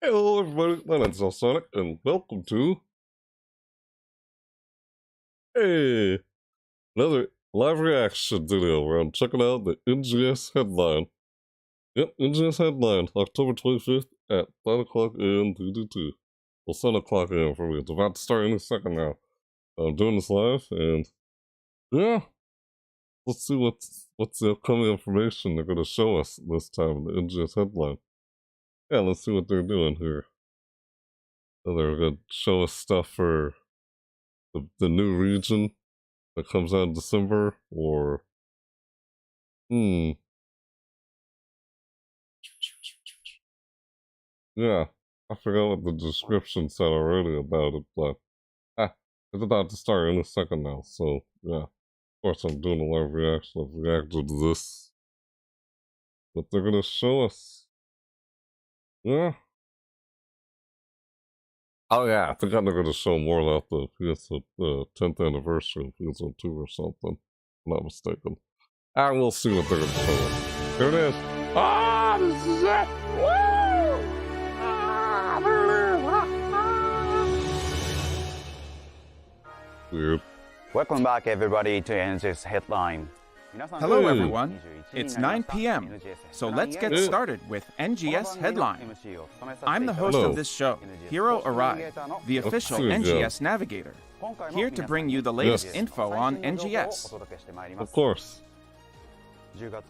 Hello, everybody. My name's Alsonic, and welcome to another live reaction video where I'm checking out the NGS Headline. Yep, NGS Headline, October 25th at 5 o'clock a.m. DDT. Well, 7 o'clock a.m. for me. It's about to start any second now. I'm doing this live, and yeah, let's see what's the upcoming information they're going to show us this time in the NGS Headline. Yeah, let's see what they're doing here. So they're going to show us stuff for the new region that comes out in December, or yeah, I forgot what the description said already about it, but it's about to start in a second now, so yeah, of course I'm doing a live reaction. I've reacted to this, what they're gonna show us. Yeah. Oh yeah, I think they're gonna show more about the 10th anniversary of PSO2 or something, if I'm not mistaken. And we'll see what they're gonna show us. Here it is. Ah, this is it! Woo! Ah, there it is! Weird. Welcome back, everybody, to NGS Headline. Hello, everyone. It's 9 p.m., so let's get started with NGS Headline. I'm the host of this show, Hiro Arai, the official NGS navigator, here to bring you the latest info on NGS. Of course.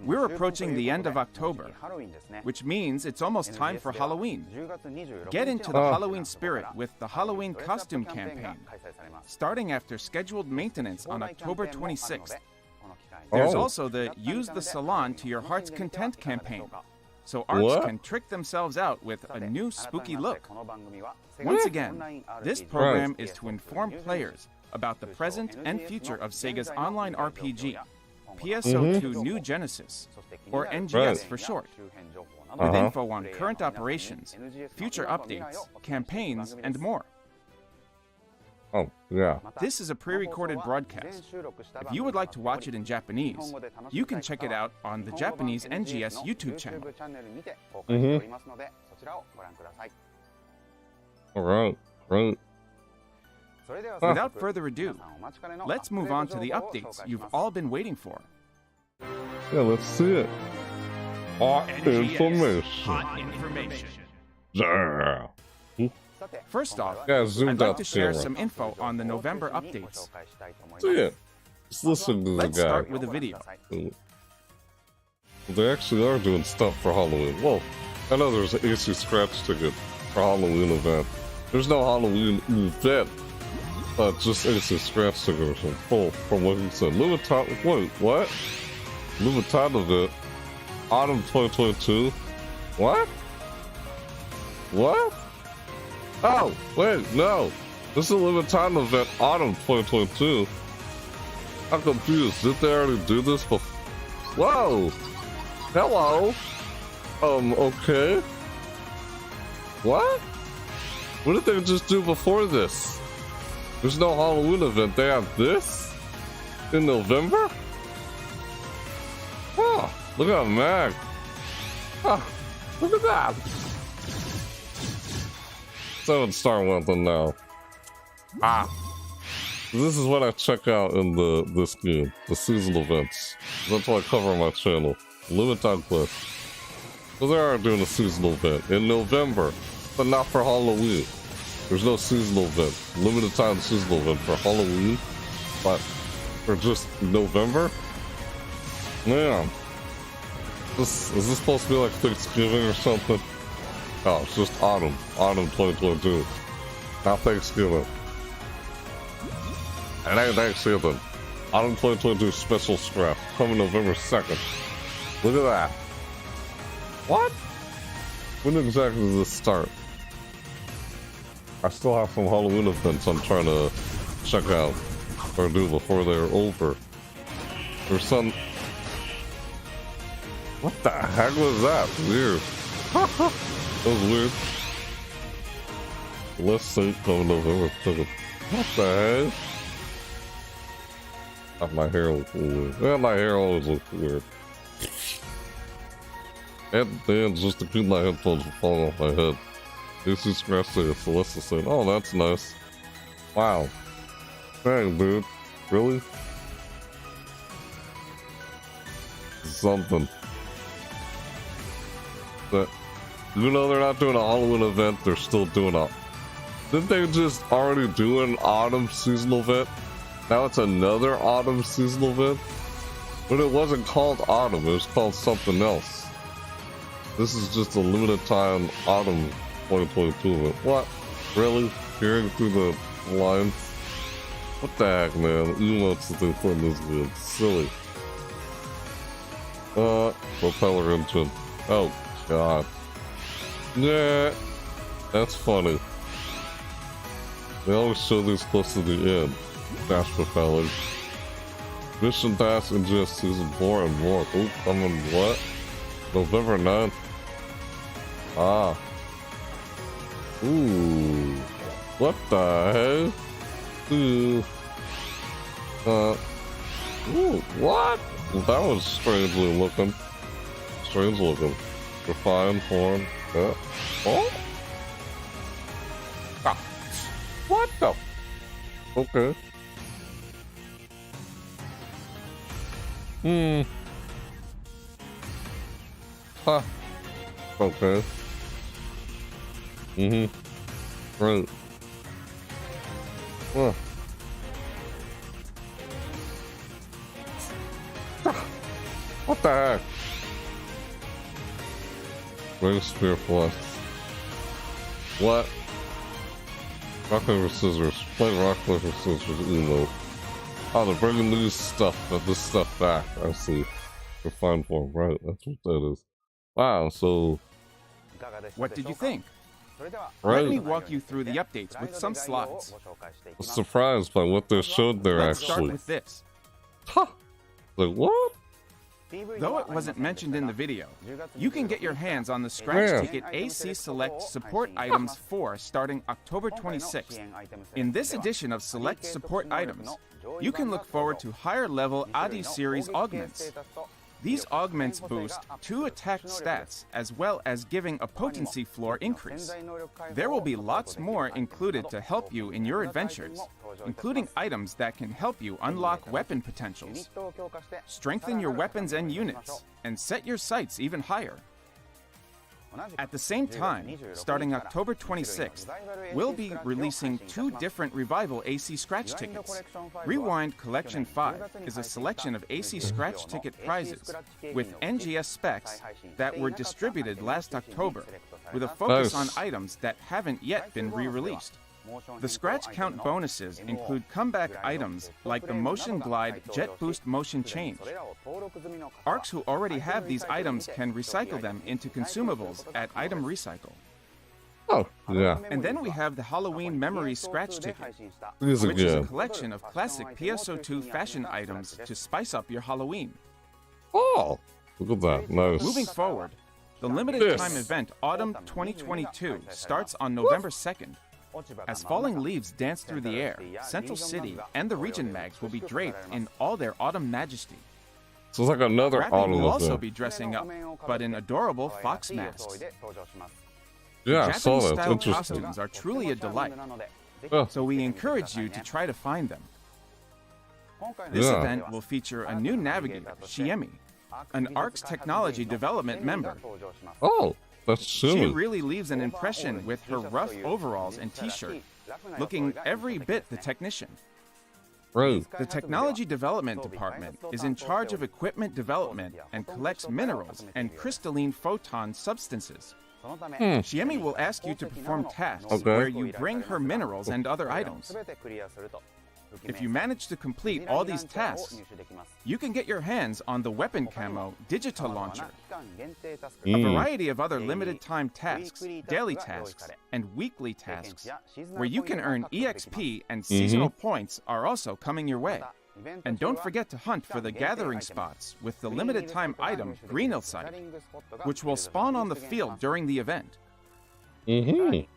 We're approaching the end of October, which means it's almost time for Halloween. Get into the Halloween spirit with the Halloween costume campaign, starting after scheduled maintenance on October 26th. There's also the Use the Salon to Your Heart's Content campaign, so arts can trick themselves out with a new spooky look. Once again, this program is to inform players about the present and future of Sega's online RPG, PSO2 New Genesis, or NGS for short, with info on current operations, future updates, campaigns, and more. Oh, yeah. This is a pre-recorded broadcast. If you would like to watch it in Japanese, you can check it out on the Japanese NGS YouTube channel. Alright, right. Without further ado, let's move on to the updates you've all been waiting for. Yeah, let's see it. Hot information. Hot information. Yeah. First off, Yeah, I'd like to share some info on the November updates. So yeah, just listen to the Let's guy. start with a video. They actually are doing stuff for Halloween. Well, I know there's an AC scratch ticket for Halloween event. There's no Halloween event, but just AC scratch tickets from what he said. Lumiton, wait, what? Lumiton event, autumn 2022. What? What? Oh, wait, no. This is a limited time event, autumn 2022. I'm confused. Did they already do this before? Whoa! Hello? Okay. What? What did they just do before this? There's no Halloween event. They have this? In November? Oh, look at Mag. Oh, look at that. 7-star weapon now. This is what I check out in this game, the seasonal events. That's what I cover on my channel. Limited time quest. So they are doing a seasonal event in November, but not for Halloween. There's no seasonal event. Limited time seasonal event for Halloween, but for just November? Man. Is this supposed to be like Thanksgiving or something? Oh, it's just autumn 2022. Not Thanksgiving. It ain't Thanksgiving. Autumn 2022 special scrap, coming November 2nd. Look at that. What? When exactly does this start? I still have some Halloween events I'm trying to check out or do before they're over. There's some... What the heck was that? Weird. That was weird. Let's see, coming November 2nd. What the heck? My hair looks weird. Yeah, my hair always looks weird. And then just to keep my headphones from falling off my head. AC scratch tickets. So let's just say, oh, that's nice. Wow. Dang, dude. Really? Something. But even though they're not doing a Halloween event, they're still doing a... Didn't they just already do an autumn seasonal event? Now it's another autumn seasonal event? But it wasn't called autumn, it was called something else. This is just a limited time autumn 2022 event. What? Really? Hearing through the lines? What the heck, man? Emotes that they put in this good. Silly. Propeller engine. Oh, God. Yeah, that's funny. They always show these close to the end. Dash propellers. Mission Dash NGS Season 4 and more. Ooh, coming what? November 9th. Ah. Ooh. What the heck? Ooh. Ooh, what? Well, that was strangely looking. Strange looking. Refined form. Oh? Ah. What the? Okay. Huh. Okay. Right. Huh. What the heck? Ring Spear Plus. What? Rock, paper, scissors. Play rock, paper, scissors, emote. Oh, they're bringing this stuff back. I see. Refined form, right? That's what that is. Wow, so... What did you think? Right. Let me walk you through the updates with some slides. I was surprised by what they showed there, Let's actually. start with this. Huh! Like, what? Though it wasn't mentioned in the video, you can get your hands on the Scratch Ticket AC Select Support Items 4 starting October 26th. In this edition of Select Support Items, you can look forward to higher-level ADI series augments. These augments boost 2 attack stats as well as giving a potency floor increase. There will be lots more included to help you in your adventures, including items that can help you unlock weapon potentials, strengthen your weapons and units, and set your sights even higher. At the same time, starting October 26th, we'll be releasing 2 different Revival AC Scratch Tickets. Rewind Collection 5 is a selection of AC Scratch Ticket prizes with NGS specs that were distributed last October, with a focus on items that haven't yet been re-released. The Scratch Count bonuses include comeback items like the Motion Glide Jet Boost Motion Change. ARCs who already have these items can recycle them into consumables at Item Recycle. Oh, yeah. And then we have the Halloween Memory Scratch Ticket, These are which is a good. collection of classic PSO2 fashion items to spice up your Halloween. Oh! Look at that. Nice. Moving forward, the limited time event Autumn 2022 starts on November 2nd. As falling leaves dance through the air, Central City and the Region Mags will be draped in all their autumn majesty. So it's like another Rappy autumn will also event. be dressing up, but in adorable fox masks. Yeah, I saw that. It's Japanese-style interesting. costumes are truly a delight, Yeah. so we encourage you to try to find them. This Yeah. event will feature a new navigator, Shiemi, an ARC's technology development member. Oh, that's She silly. really leaves an impression with her rough overalls and t-shirt, looking every bit the technician. Right. The Technology Development Department is in charge of equipment development and collects minerals and crystalline photon substances. Shiemi will ask you to perform tasks Okay. where you bring her minerals and other items. If you manage to complete all these tasks, you can get your hands on the Weapon Camo Digital Launcher. A variety of other limited time tasks, daily tasks, and weekly tasks, where you can earn EXP and seasonal points are also coming your way. And don't forget to hunt for the gathering spots with the limited time item Greenhill Sight, which will spawn on the field during the event.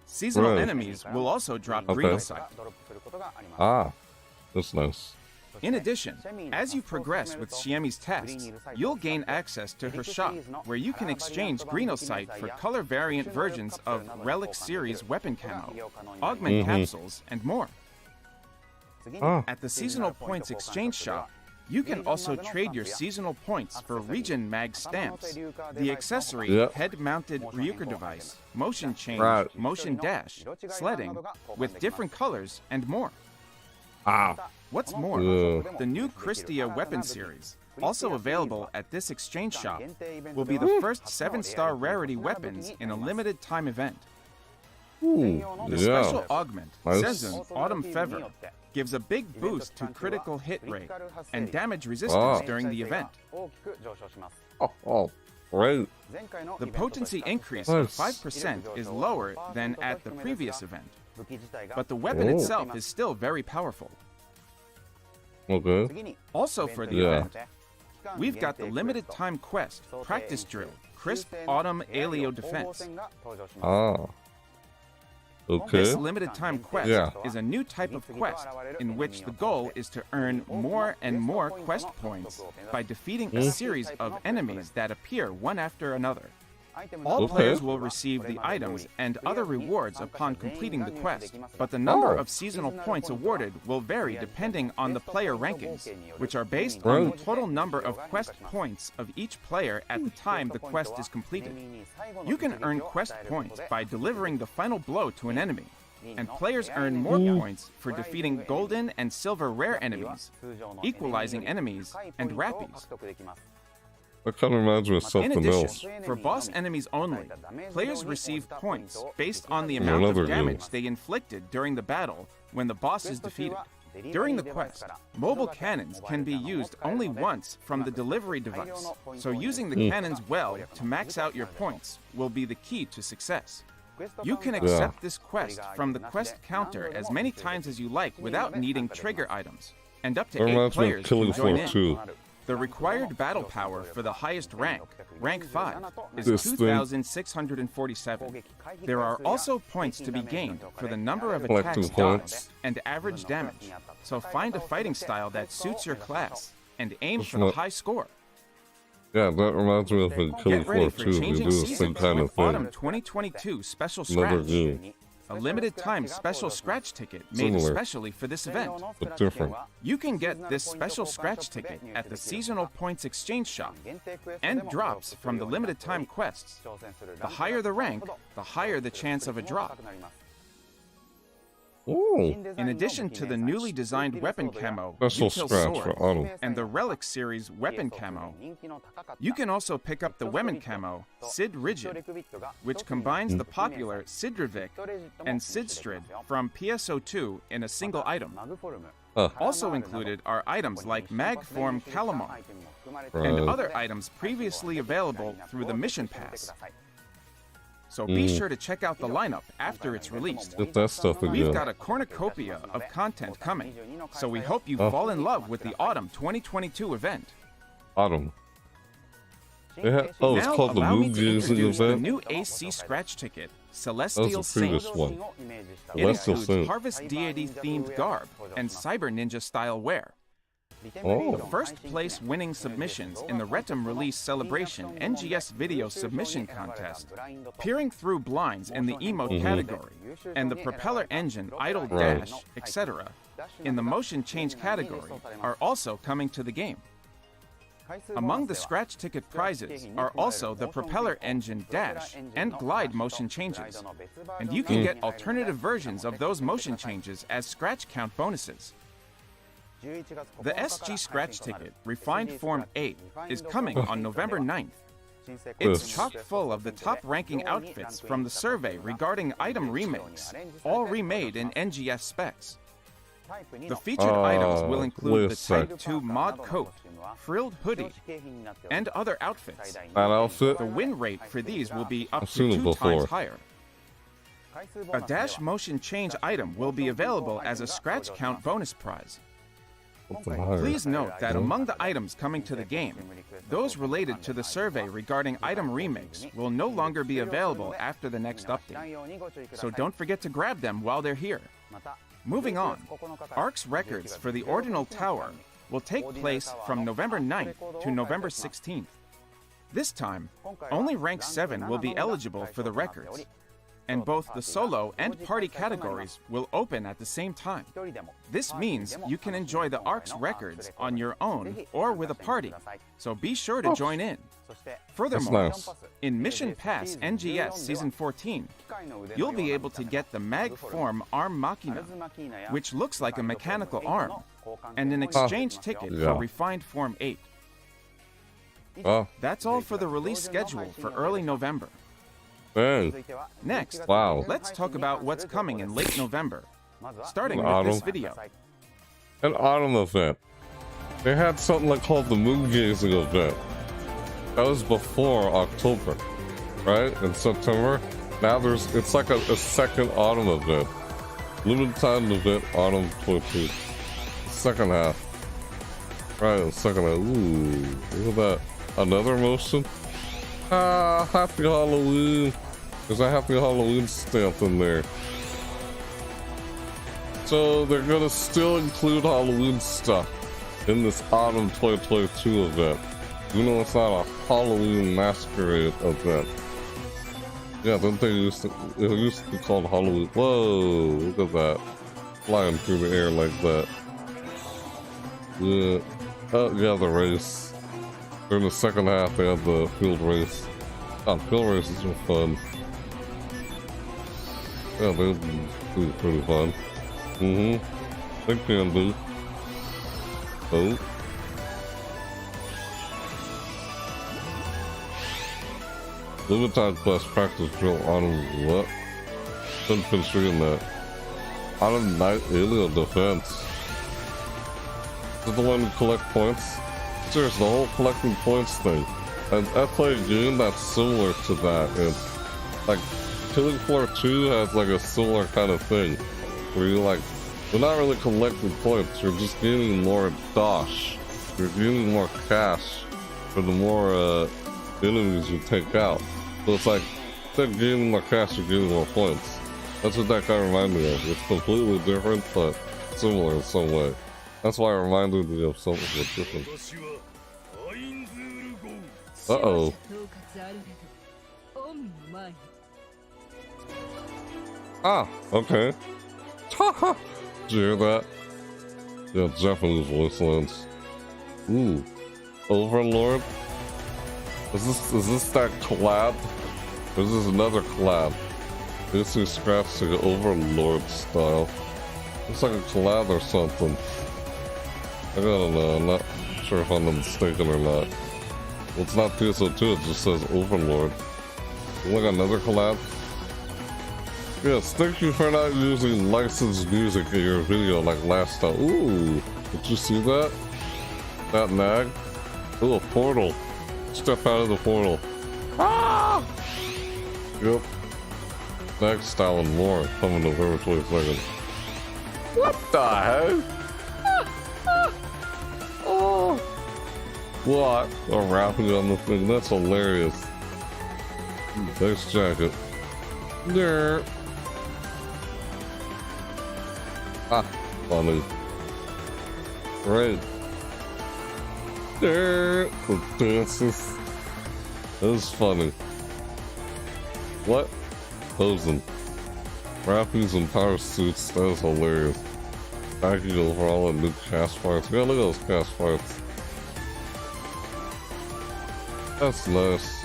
Seasonal Right. enemies will also drop Okay. Greenhill Sight. Ah, that's nice. In addition, as you progress with Shiemi's tasks, you'll gain access to her shop, where you can exchange Greenosite for color variant versions of Relic series weapon camo, augment capsules, and more. At the Seasonal Points Exchange Shop, you can also trade your seasonal points for Region Mag stamps, the accessory head-mounted Ryuker device, motion change, motion dash, sledding, with different colors, and more. What's more, the new Stia weapon series, also available at this exchange shop, will be the first 7-star rarity weapons in a limited time event. The special augment, Sezun Autumn Fever, gives a big boost to critical hit rate and damage resistance during the event. Right. The potency increase of 5% is lower than at the previous event, but the weapon itself is still very powerful. Okay. Also for the event, we've got the limited time quest, Practice Drill, Crisp Autumn Aleo Defense. Okay. This limited time quest is a new type of quest in which the goal is to earn more and more quest points by defeating a series of enemies that appear one after another. All players will receive the items and other rewards upon completing the quest, but the number of seasonal points awarded will vary depending on the player rankings, which are based on the total number of quest points of each player at the time the quest is completed. You can earn quest points by delivering the final blow to an enemy, and players earn more points for defeating golden and silver rare enemies, equalizing enemies, and rappies. That kind of reminds me of In something addition, else. for boss enemies only, players receive points based on the amount of damage they inflicted during the battle when the boss is defeated. During the quest, mobile cannons can be used only once from the delivery device, so using the cannons well to max out your points will be the key to success. You can accept this quest from the quest counter as many times as you like without needing trigger items, and up to That 8 reminds me players of can Killing join Floor in. 2. The required battle power for the highest rank, rank 5, is This thing. 2,647. There are also points to be gained for the number of attacks Collecting dodged points. and average damage. So find a fighting style that suits your class and aim That's for the not- high score. Yeah, that reminds me of in Killing Get Floor ready for 2. They changing do the same seasons kind of with Autumn thing. 2022 Special Another Scratch. game, A limited time special scratch ticket made Similar. especially for this event. but different. You can get this special scratch ticket at the Seasonal Points Exchange Shop and drops from the limited time quests. The higher the rank, the higher the chance of a drop. Ooh. In addition to the newly designed weapon camo, Special You Kill scratch Sword, for Autumn. and the Relic series weapon camo, you can also pick up the women camo, Stia Region, which combines the popular Sidrivik and Sidstrid from PSO2 in a single item. Also included are items like Magform Calamar and Right. other items previously available through the Mission Pass. So be sure to check out the lineup after it's released. Get that stuff We've again. got a cornucopia of content coming, so we hope you fall in love with the Autumn 2022 event. Autumn. Oh, it's Now called the allow me Moon to Gazing introduce the event? new AC scratch ticket, That Celestial was the previous Saint. one. It Celestial includes Saint. Harvest Deity-themed garb and Cyber Ninja style wear. Oh. The first place winning submissions in the Retum Release Celebration NGS Video Submission Contest, peering through blinds in the emote category, and the propeller engine, idle Right. dash, etc. in the motion change category are also coming to the game. Among the scratch ticket prizes are also the propeller engine dash and glide motion changes, and you can get alternative versions of those motion changes as scratch count bonuses. The SG Scratch Ticket, Refined Form 8, is coming on November 9th. It's Yes. chock full of the top-ranking outfits from the survey regarding item remakes, all remade in NGS specs. The featured items will include the Listen. Type 2 mod coat, frilled hoodie, and other outfits. That outfit? The win rate for these will be up I've to seen it 2 before. times higher. A dash motion change item will be available as a scratch count bonus prize. Please note that among the items coming to the game, those related to the survey regarding item remakes will no longer be available after the next update. So don't forget to grab them while they're here. Moving on, ARC's records for the Ordinal Tower will take place from November 9th to November 16th. This time, only rank 7 will be eligible for the records, and both the solo and party categories will open at the same time. This means you can enjoy the ARC's records on your own or with a party, so be sure to join in. Furthermore, nice. in Mission Pass NGS Season 14, you'll be able to get the Mag Form Arm Machina, which looks like a mechanical arm, and an exchange ticket for Refined Form 8. That's all for the release schedule for early November. Dang. Next, Wow. let's talk about what's coming in late November, starting with Autumn. this video. An autumn event. They had something like called the Moon Gazing event. That was before October, right? In September. Now it's like a second autumn event. Limited time event, autumn 22. Second half. Right, the second half. Ooh, look at that. Another motion. Happy Halloween. There's a Happy Halloween stamp in there. So they're gonna still include Halloween stuff in this autumn 2022 event. You know, it's not a Halloween masquerade event. Yeah, it used to be called Halloween. Whoa, look at that. Flying through the air like that. Yeah. Oh, yeah, the race. During the second half, they had the field race. Field races were fun. Yeah, they were pretty fun. They can do. Oh. Limited time class practice drill autumn what? Couldn't finish reading that. Autumn night alien defense. Is it the one to collect points? Seriously, the whole collecting points thing. And I play a game that's similar to that. It's like Killing Floor 2 has like a similar kind of thing. Where you're not really collecting points, you're just gaining more dosh. You're gaining more cash for the more enemies you take out. So it's like, instead of gaining more cash, you're gaining more points. That's what that kind of reminded me of. It's completely different, but similar in some way. That's why it reminded me of something that's different. Uh-oh. Ah, okay. Did you hear that? Yeah, Japanese voice lines. Ooh. Overlord? Is this that collab? Or is this another collab? This is scraps like Overlord style. Looks like a collab or something. I don't know, I'm not sure if I'm mistaken or not. Well, it's not PSO2, it just says Overlord. Look, another collab? Yes, thank you for not using licensed music in your video like last time. Ooh, did you see that? That nag? Ooh, a portal. Step out of the portal. Ah! Yep. Nag style and more coming November 22nd. What the heck? Oh! What? A rapping on the thing. That's hilarious. Nice jacket. There. Ah, funny. Right. There. The dances. That was funny. What? Posing. Rappies and power suits. That was hilarious. Baggy overall and new cast parts. Yeah, look at those cast parts. That's nice.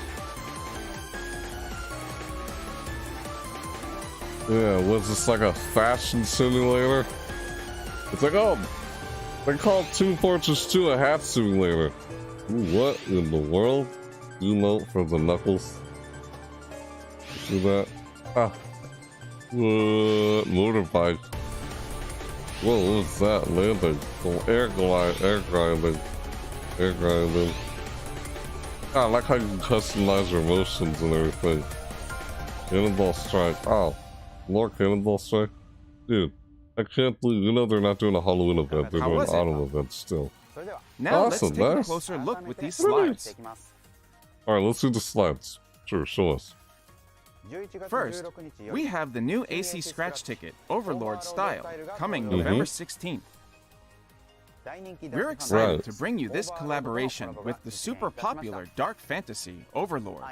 Yeah, was this like a fashion simulator? It's like, oh, they called Team Fortress 2 a hat simulator. Ooh, what in the world? Emote for the knuckles. See that? Ah. Motorbike. Whoa, what was that? Landing. Oh, air grinding. Air grinding. Ah, I like how you can customize your motions and everything. Cannonball strike. Oh. More Cannonball Strike? Dude, I can't believe, they're not doing a Halloween event, they're doing an autumn event still. Now awesome, let's take a nice. closer look with these slides. Alright, let's do the slides. Sure, show us. First, we have the new AC Scratch ticket, Overlord style, coming November 16th. We're excited Right. to bring you this collaboration with the super popular Dark Fantasy Overlord.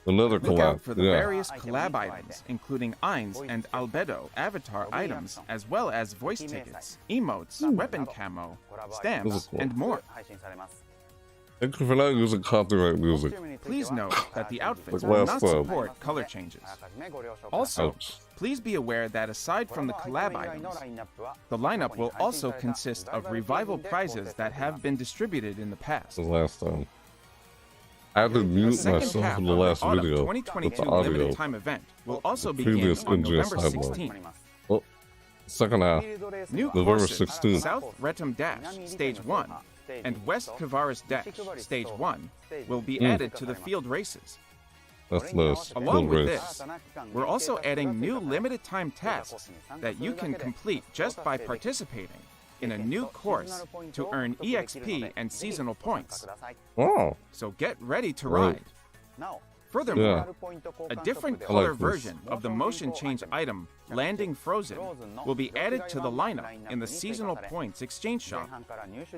Another Look out collab. for the Yeah. various collab items, including Ainz and Albedo avatar items, as well as voice tickets, emotes, weapon camo, stamps, This is cool. and more. Thank you for not using copyright music. Please note that the outfits Like will last not time. support color changes. Also, Ouch. please be aware that aside from the collab items, the lineup will also consist of revival prizes that have been distributed in the past. The last time. I had to mute Second myself half in of the last Autumn video with 2022 the audio. limited time event will also begin Previous on NGS November Headline. 16th. Oh, second half. New November courses, 16th. South Retum Dash, Stage 1, and West Kavaris Dash, Stage 1, will be added to the field races. That's nice. Along Field with race. this, we're also adding new limited time tasks that you can complete just by participating in a new course to earn EXP and seasonal points. Oh, So get ready to Right. ride. Furthermore, yeah. a different I color like this. version of the motion change item, Landing Frozen, will be added to the lineup in the seasonal points exchange shop.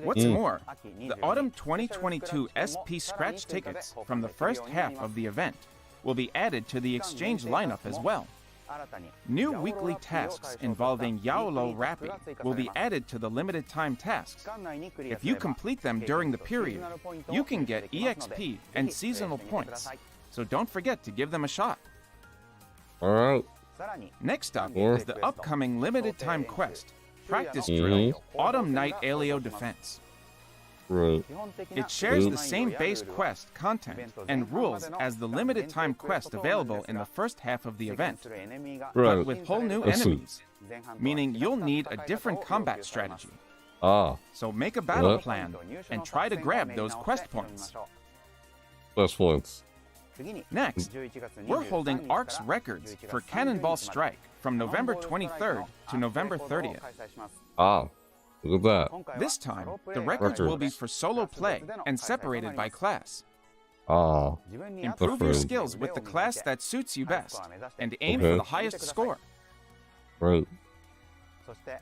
What's more, the Autumn 2022 SP scratch tickets from the first half of the event will be added to the exchange lineup as well. New weekly tasks involving Yaolo Rappy will be added to the limited time tasks. If you complete them during the period, you can get EXP and seasonal points. So don't forget to give them a shot. Alright. Next up Or- is the upcoming limited time quest, Practice Mhm. Drill, Autumn Night Aleo Defense. Right. It shares the same base quest content and rules as the limited time quest available in the first half of the event, but Right. with whole new I see. enemies, meaning you'll need a different combat strategy. Ah, So make a battle What? plan and try to grab those quest points. plus points. Next, we're holding ARC's records for Cannonball Strike from November 23rd to November 30th. Ah, look at that. This time, the records will be for solo play and separated by class. Ah, Improve your Different. skills with the class that suits you best and aim Okay. for the highest score. right.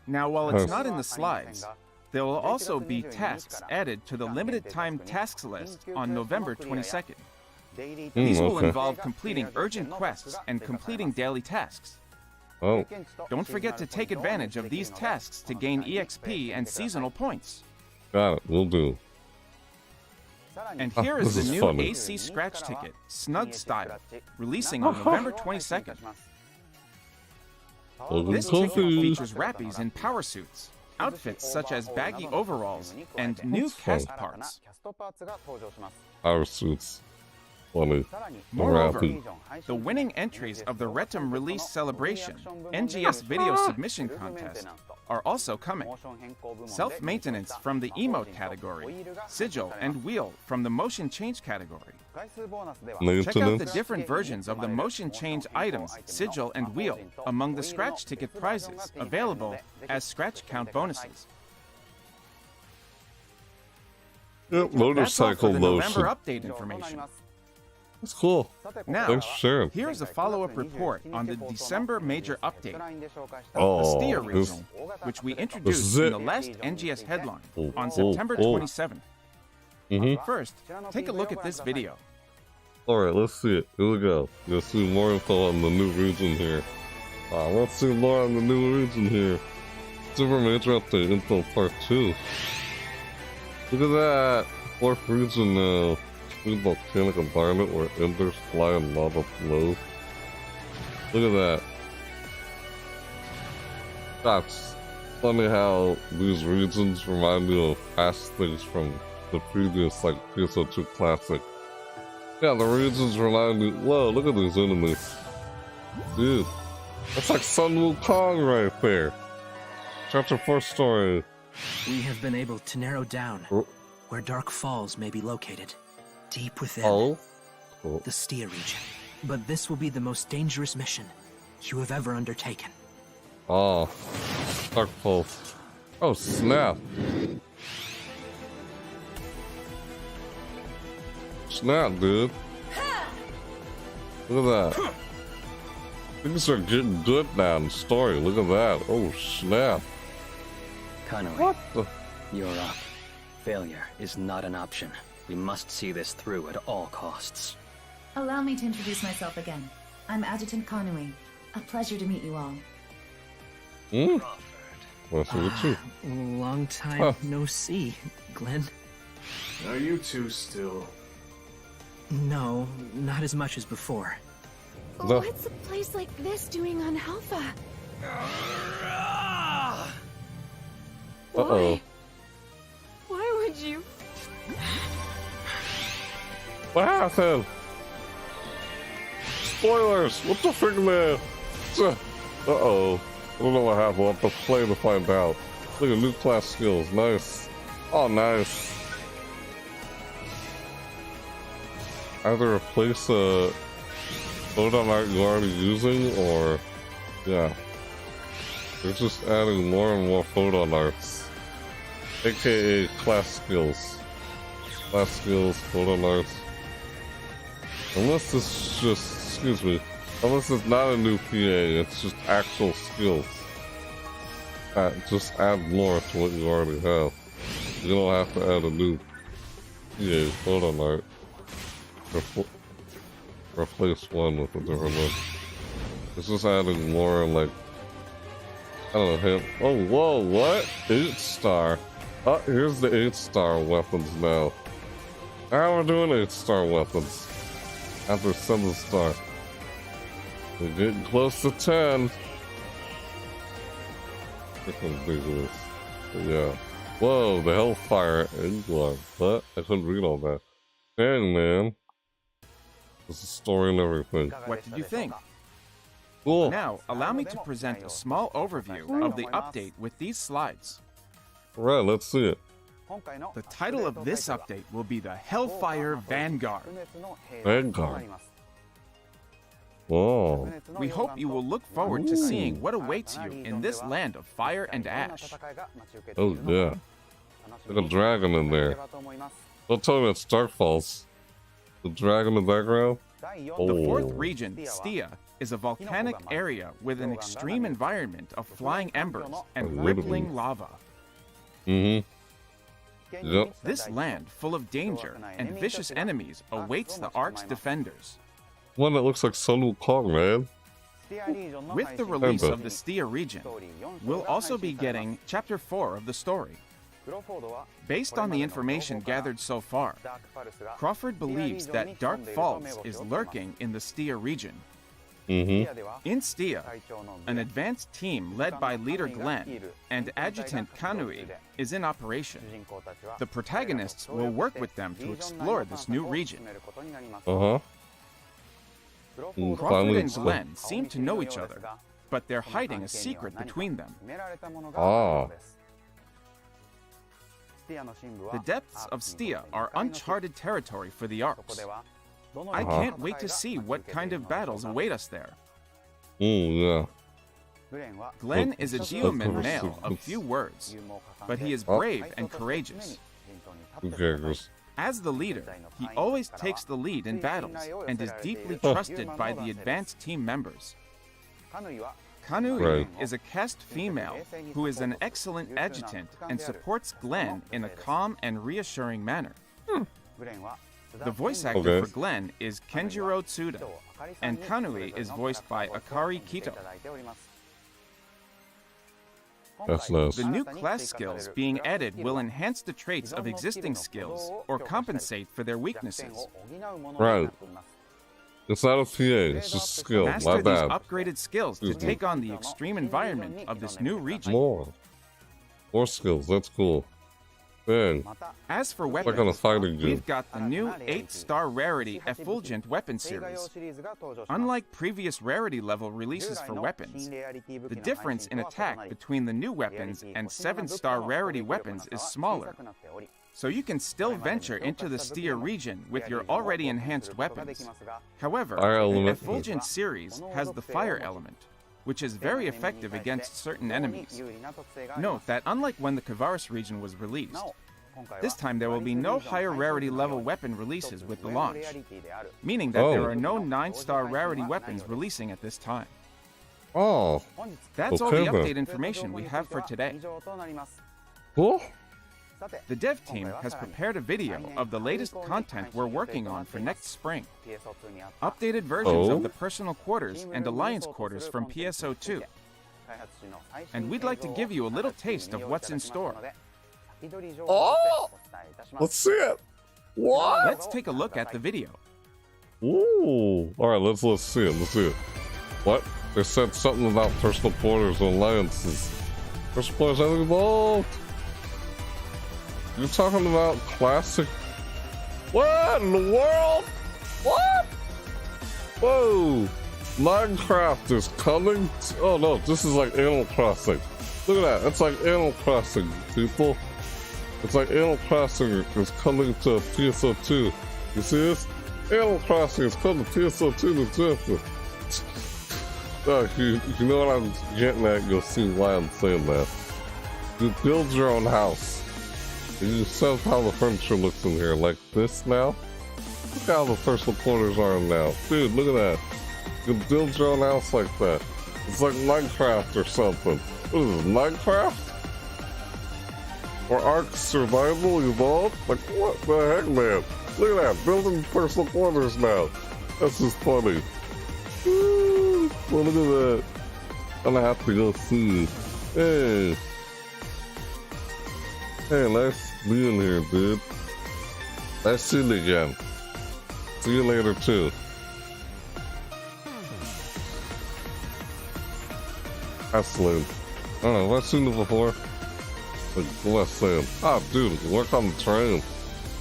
Now, while it's Nice. not in the slides, there will also be tasks added to the limited time tasks list on November 22nd. These will okay. involve completing urgent quests and completing daily tasks. Oh, Don't forget to take advantage of these tasks to gain EXP and seasonal points. got it. Will do. And here is This the is new funny. AC scratch ticket, Snug Style, releasing on November 22nd. Looking This ticket comfy. features rappies in power suits, outfits such as baggy overalls, and new fun. cast parts. Power suits. Funny. Moreover, Rappy. the winning entries of the Retum release celebration, NGS video submission contest, are also coming. Self-maintenance from the emote category, sigil and wheel from the motion change category. Check out the Maintenance. different versions of the motion change items, sigil and wheel among the scratch ticket prizes available as scratch count bonuses. Yep, That's all for motorcycle the motion. November update information. That's cool. Now, Thanks for sharing. here's a follow-up report on the December major update, the Oh, Stia this, Region, which we is introduced it. in the last NGS headline Oh, on oh, September oh. 27th. First, take a look at this video. Alright, let's see it. Here we go. Let's see more info on the new region here. Let's see more on the new region here. Super Major Update Info Part 2. Look at that! Fourth region now. Smooth volcanic environment where embers fly and lava flows. Look at that. That's funny how these regions remind me of past things from the previous, like, PSO2 Classic. Yeah, the regions remind me. Whoa, look at these enemies. Dude, that's like Sun Wukong right there. Chapter 4 story. We have been able to narrow down Oh. where Dark Falls may be located, deep within Oh? Cool. the Stia region. But this will be the most dangerous mission you have ever undertaken. Oh. Dark Pulse. Oh, snap. Snap, dude. Look at that. Things are getting good now in the story. Look at that. Oh, snap. What the? You're up. Failure is not an option. We must see this through at all costs. Allow me to introduce myself again. I'm Adjutant Kanui. A pleasure to meet you all. Hmm? What's with you? Long time no see, Glenn. Are you two still? No, not as much as before. No. What's a place like this doing on Alpha? Uh-oh. Why would you? What happened? Spoilers! What the frick, man? Uh-oh. I don't know what happened. I'll have to play to find out. Look at new class skills. Nice. Oh, nice. Either replace a photon art you're already using, or... yeah. They're just adding more and more photon arts. AKA class skills. Class skills, photon arts. Unless this is just... excuse me. Unless it's not a new PA, it's just actual skills. Just add more to what you already have. You don't have to add a new PA photon art. Replace one with a different one. It's just adding more, like... I don't know, him. Oh, whoa, what? 8-star. Oh, here's the 8-star weapons now. Now we're doing 8-star weapons. After 7-star. We're getting close to 10. Freaking ridiculous. But yeah. Whoa, the Hellfire England. What? I couldn't read all that. Dang, man. There's a story and everything. What did you think? Cool. Now, allow me to present a small overview of the update with these slides. Alright, let's see it. The title of this update will be the Hellfire Vanguard. Vanguard. Whoa. We hope you will look forward to seeing what awaits you in this land of fire and ash. Oh, yeah. There's a dragon in there. Don't tell me it's Starfalls. The dragon in the background? The fourth region, Stia, is a volcanic area with an extreme environment of flying embers and rippling lava. Mm-hmm. Yep. This land, full of danger and vicious enemies, awaits the Ark's defenders. One that looks like Sun Wukong, man. With the release of the Stia region, we'll also be getting Chapter 4 of the story. Based on the information gathered so far, Crawford believes that Dark Falls is lurking in the Stia region. Mm-hmm. In Stia, an advanced team led by leader Glenn and Adjutant Kanui is in operation. The protagonists will work with them to explore this new region. Uh-huh. Crawford and Glenn seem to know each other, but they're hiding a secret between them. Ah. The depths of Stia are uncharted territory for the Arks. I can't wait to see what kind of battles await us there. Yeah. Glenn is a geoman male of few words, but he is brave and courageous. Who cares? As the leader, he always takes the lead in battles and is deeply trusted by the advanced team members. Kanui is a caste female who is an excellent adjutant and supports Glenn in a calm and reassuring manner. The voice actor for Glenn is Kenjiro Tsuda, and Kanui is voiced by Akari Kito. That's nice. The new class skills being added will enhance the traits of existing skills or compensate for their weaknesses. Right. It's not a PA, it's just skill. Master My these bad. upgraded skills to take on the extreme environment of this new region. More skills, that's cool. Dang. As for Like on a weapons, fighting game. we've got the new 8-star rarity Effulgent weapon series. Unlike previous rarity level releases for weapons, the difference in attack between the new weapons and 7-star rarity weapons is smaller. So you can still venture into the Stia region with your already enhanced weapons. However, Fire the element. Effulgent series has the fire element, which is very effective against certain enemies. Note that unlike when the Kavaris region was released, this time there will be no higher rarity level weapon releases with the launch, meaning that there are no 9-star rarity weapons releasing at this time. Oh. That's all the Okay, then. update information we have for today. Cool. The dev team has prepared a video of the latest content we're working on for next spring. Updated versions of the personal quarters and alliance quarters from PSO2. And we'd like to give you a little taste of what's in store. Oh! Let's see it! What? Let's take a look at the video. Ooh! Alright, let's see it, let's see it. What? They said something about personal quarters and alliances. Personal quarters have evolved! You're talking about classic... What in the world? What? Whoa! Minecraft is coming? Oh no, this is like Animal Crossing. Look at that, it's like Animal Crossing, people. It's like Animal Crossing is coming to PSO2. You see this? Animal Crossing is coming to PSO2 to Genesis. You know what I'm getting at, you'll see why I'm saying that. You build your own house. And you sense how the furniture looks in here, like this now. Look how the personal quarters are now. Dude, look at that. You can build your own house like that. It's like Minecraft or something. What is this, Minecraft? Or Ark Survival Evolved? Like, what the heck, man? Look at that, building personal quarters now. That's just funny. Woo! Well, look at that. I'm gonna have to go see. Hey. Hey, nice being here, dude. Nice seeing you again. See you later, too. Excellent. I don't know, have I seen it before? Like, what am I saying? Ah, dude, work on the train.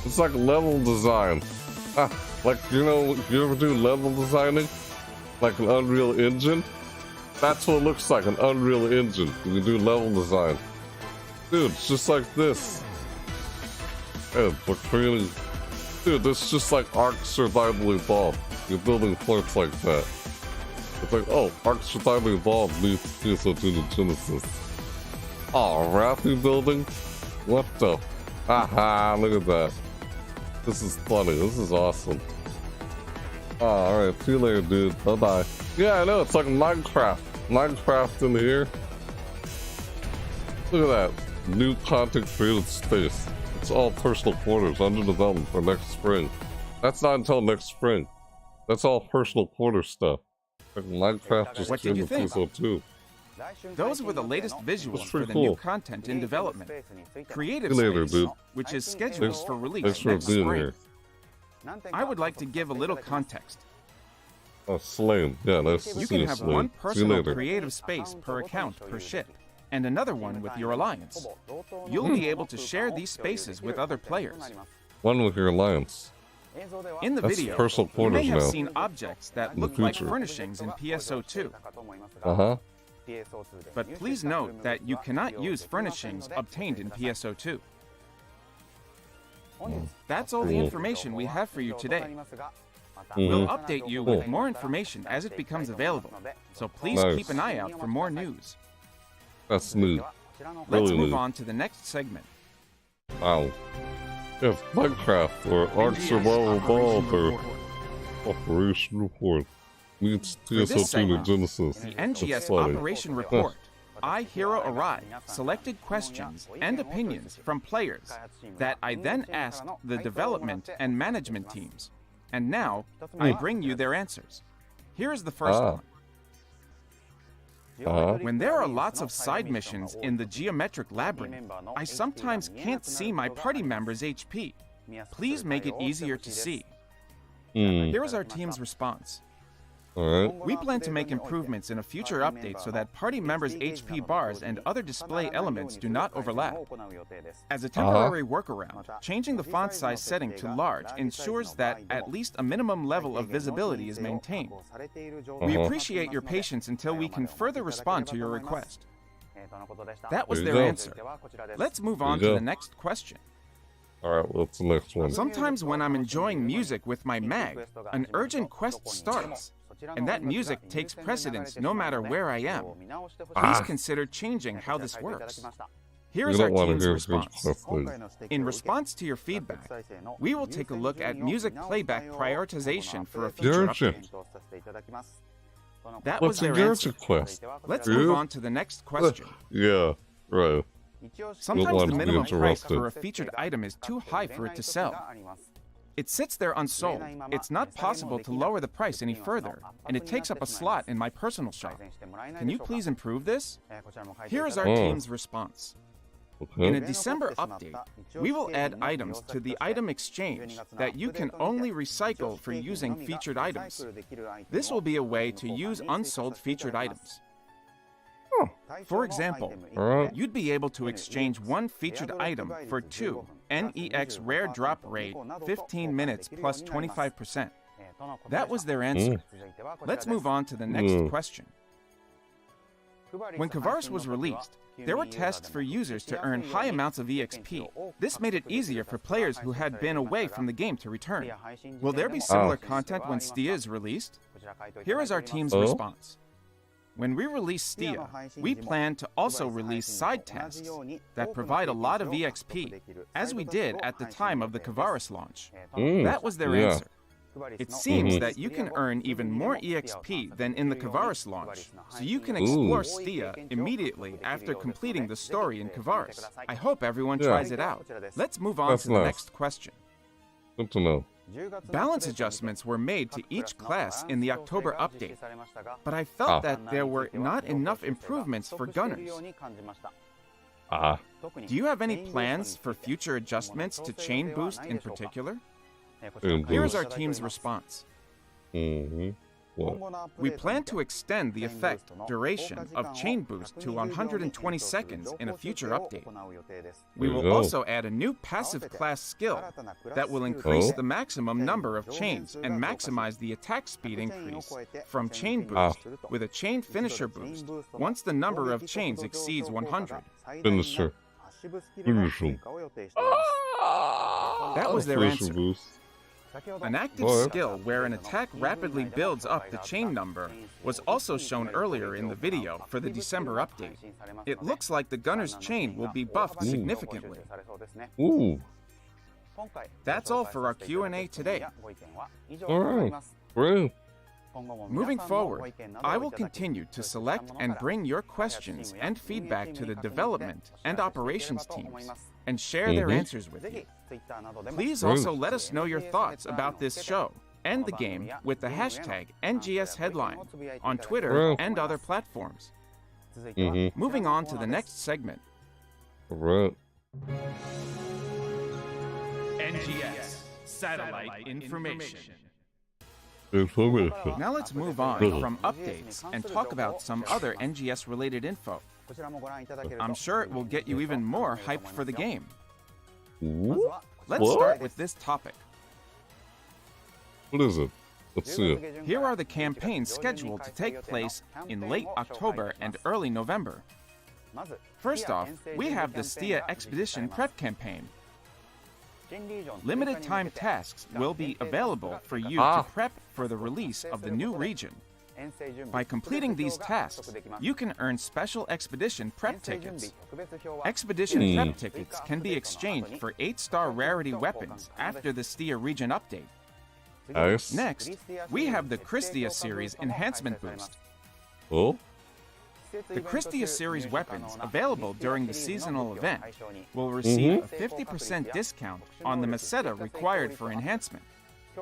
It's like level design. Ah, like, you know, you ever do level designing? Like an Unreal Engine? That's what it looks like, an Unreal Engine. You can do level design. Dude, it's just like this. Yeah, we're creating... Dude, this is just like Ark Survival Evolved. You're building forts like that. It's like, oh, Ark Survival Evolved meets PSO2 to Genesis. Oh, Rafty building? What the? Haha, look at that. This is funny. This is awesome. Oh, alright, see you later, dude. Bye-bye. Yeah, I know, it's like Minecraft. Minecraft in here. Look at that. New content created space. It's all personal quarters under development for next spring. That's not until next spring. That's all personal quarter stuff. Like Minecraft just What came did you to think? PSO2. Those were the latest visuals for the cool. new content in development. Creative See you later, Space, dude. which is scheduled for release Thanks for next being spring. here. I would like to give a little context. Oh, Slane. Yeah, nice to You see can you, have Slane. one See you personal later. creative space per account per ship, and another one with your alliance. You'll be able to share these spaces with other players. One with your alliance. In the That's video, personal you may quarters have now. seen objects that In the look like future. furnishings in PSO2. Uh-huh. But please note that you cannot use furnishings obtained in PSO2. That's all the Cool. information we have for you today. Mhm. We'll update you with Cool. more information as it becomes available, so please Nice. keep an eye out for more news. That's neat. Let's Really move neat. on to the next segment. Wow. Yes, Minecraft or Ark Survival Evolved or Operation Report meets For this PSO2 to segment, Genesis. The That's NGS funny. Operation Report. I, Hero Arai, selected questions and opinions from players that I then asked the development and management teams. And now, I bring you their answers. Here is the first Ah. one. Uh-huh. When there are lots of side missions in the geometric labyrinth, I sometimes can't see my party members' HP. Please make it easier to see. Here is our team's response. Alright. We plan to make improvements in a future update so that party members' HP bars and other display elements do not overlap. As a temporary workaround, changing the font size setting to large ensures that at least a minimum level of visibility is maintained. We appreciate your patience until we can further respond to your request. That was There you their go. answer. Let's move on There you to go. the next question. Alright, what's the next one? Sometimes when I'm enjoying music with my mag, an urgent quest starts, and that music takes precedence no matter where I am. Please consider changing how this works. Here You is our don't want to team's hear response. response. In response to your feedback, we will take a look at music playback prioritization for a future Gotcha. update. That What's was a their Gotcha answer. quest? Let's Dude. move on to the next question. Yeah, right. Sometimes the be minimum price interrupted. for a featured item is too high for it to sell. It sits there unsold. It's not possible to lower the price any further, and it takes up a slot in my personal shop. Can you please improve this? Here is our team's response. In a December update, we will add items to the item exchange that you can only recycle for using featured items. This will be a way to use unsold featured items. For example, you'd be able to exchange one featured item for two NEX rare drop rate 15 minutes plus 25%. That was their answer. Let's move on to the next question. When Kavaris was released, there were tests for users to earn high amounts of EXP. This made it easier for players who had been away from the game to return. Will there be similar content when Stia is released? Here is our team's response. When we release Stia, we plan to also release side tasks that provide a lot of EXP, as we did at the time of the Kavaris launch. That was their answer. It seems that you can earn even more EXP than in the Kavaris launch, so you can explore Stia immediately after completing the story in Kavaris. I hope everyone tries it out. Let's move on to the next question. Good to know. Balance adjustments were made to each class in the October update, but I felt that there were not enough improvements for gunners. Do you have any plans for future adjustments to chain boost in particular? Here is our team's response. We plan to extend the effect duration of chain boost to 120 seconds in a future update. We will also add a new passive class skill that will increase the maximum number of chains and maximize the attack speed increase from chain boost with a chain finisher boost once the number of chains exceeds 100. Finisher. That was their Finisher answer. boost. An active skill where an attack rapidly builds up the chain number was also shown earlier in the video for the December update. It looks like the gunner's chain will be buffed significantly. Ooh. That's all for our Q&A today. Alright. Great. Moving forward, I will continue to select and bring your questions and feedback to the development and operations teams and share their answers with you. Please also let us know your thoughts about this show and the game with the hashtag NGS Headline on Twitter and other platforms. Moving on to the next segment. Alright. NGS Satellite Information. Information. Now let's move on from updates and talk about some other NGS-related info. I'm sure it will get you even more hyped for the game. Let's start with this topic. What is it? Let's see it. Here are the campaigns scheduled to take place in late October and early November. First off, we have the Stia Expedition Prep campaign. Limited time tasks will be available for you to prep for the release of the new region. By completing these tasks, you can earn special expedition prep tickets. Expedition prep tickets can be exchanged for 8-star rarity weapons after the Stia Region update. Nice. Next, we have the Christia series enhancement boost. Oh? The Christia series weapons available during the seasonal event will receive a 50% discount on the meseta required for enhancement,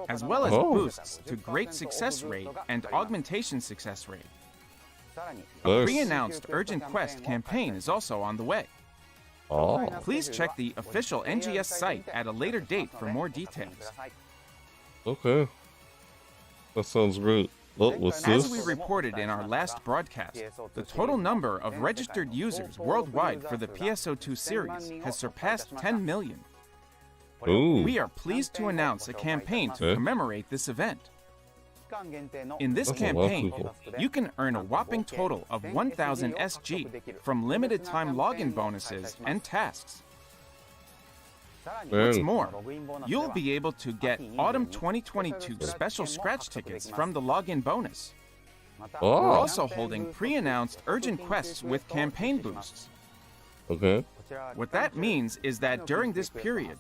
as well as boosts to great success rate and augmentation success rate. A Nice. pre-announced urgent quest campaign is also on the way. Oh. Please check the official NGS site at a later date for more details. Okay. That sounds great. Oh, what's As this? we reported in our last broadcast, the total number of registered users worldwide for the PSO2 series has surpassed 10 million. Ooh. We are pleased to announce a campaign to commemorate this event. In this That's a lot of campaign, people. you can earn a whopping total of 1,000 SG from limited time login bonuses and tasks. What's more, you'll be able to get Autumn 2022 special scratch tickets from the login bonus. We're Oh. also holding pre-announced urgent quests with campaign boosts. Okay. What that means is that during this period,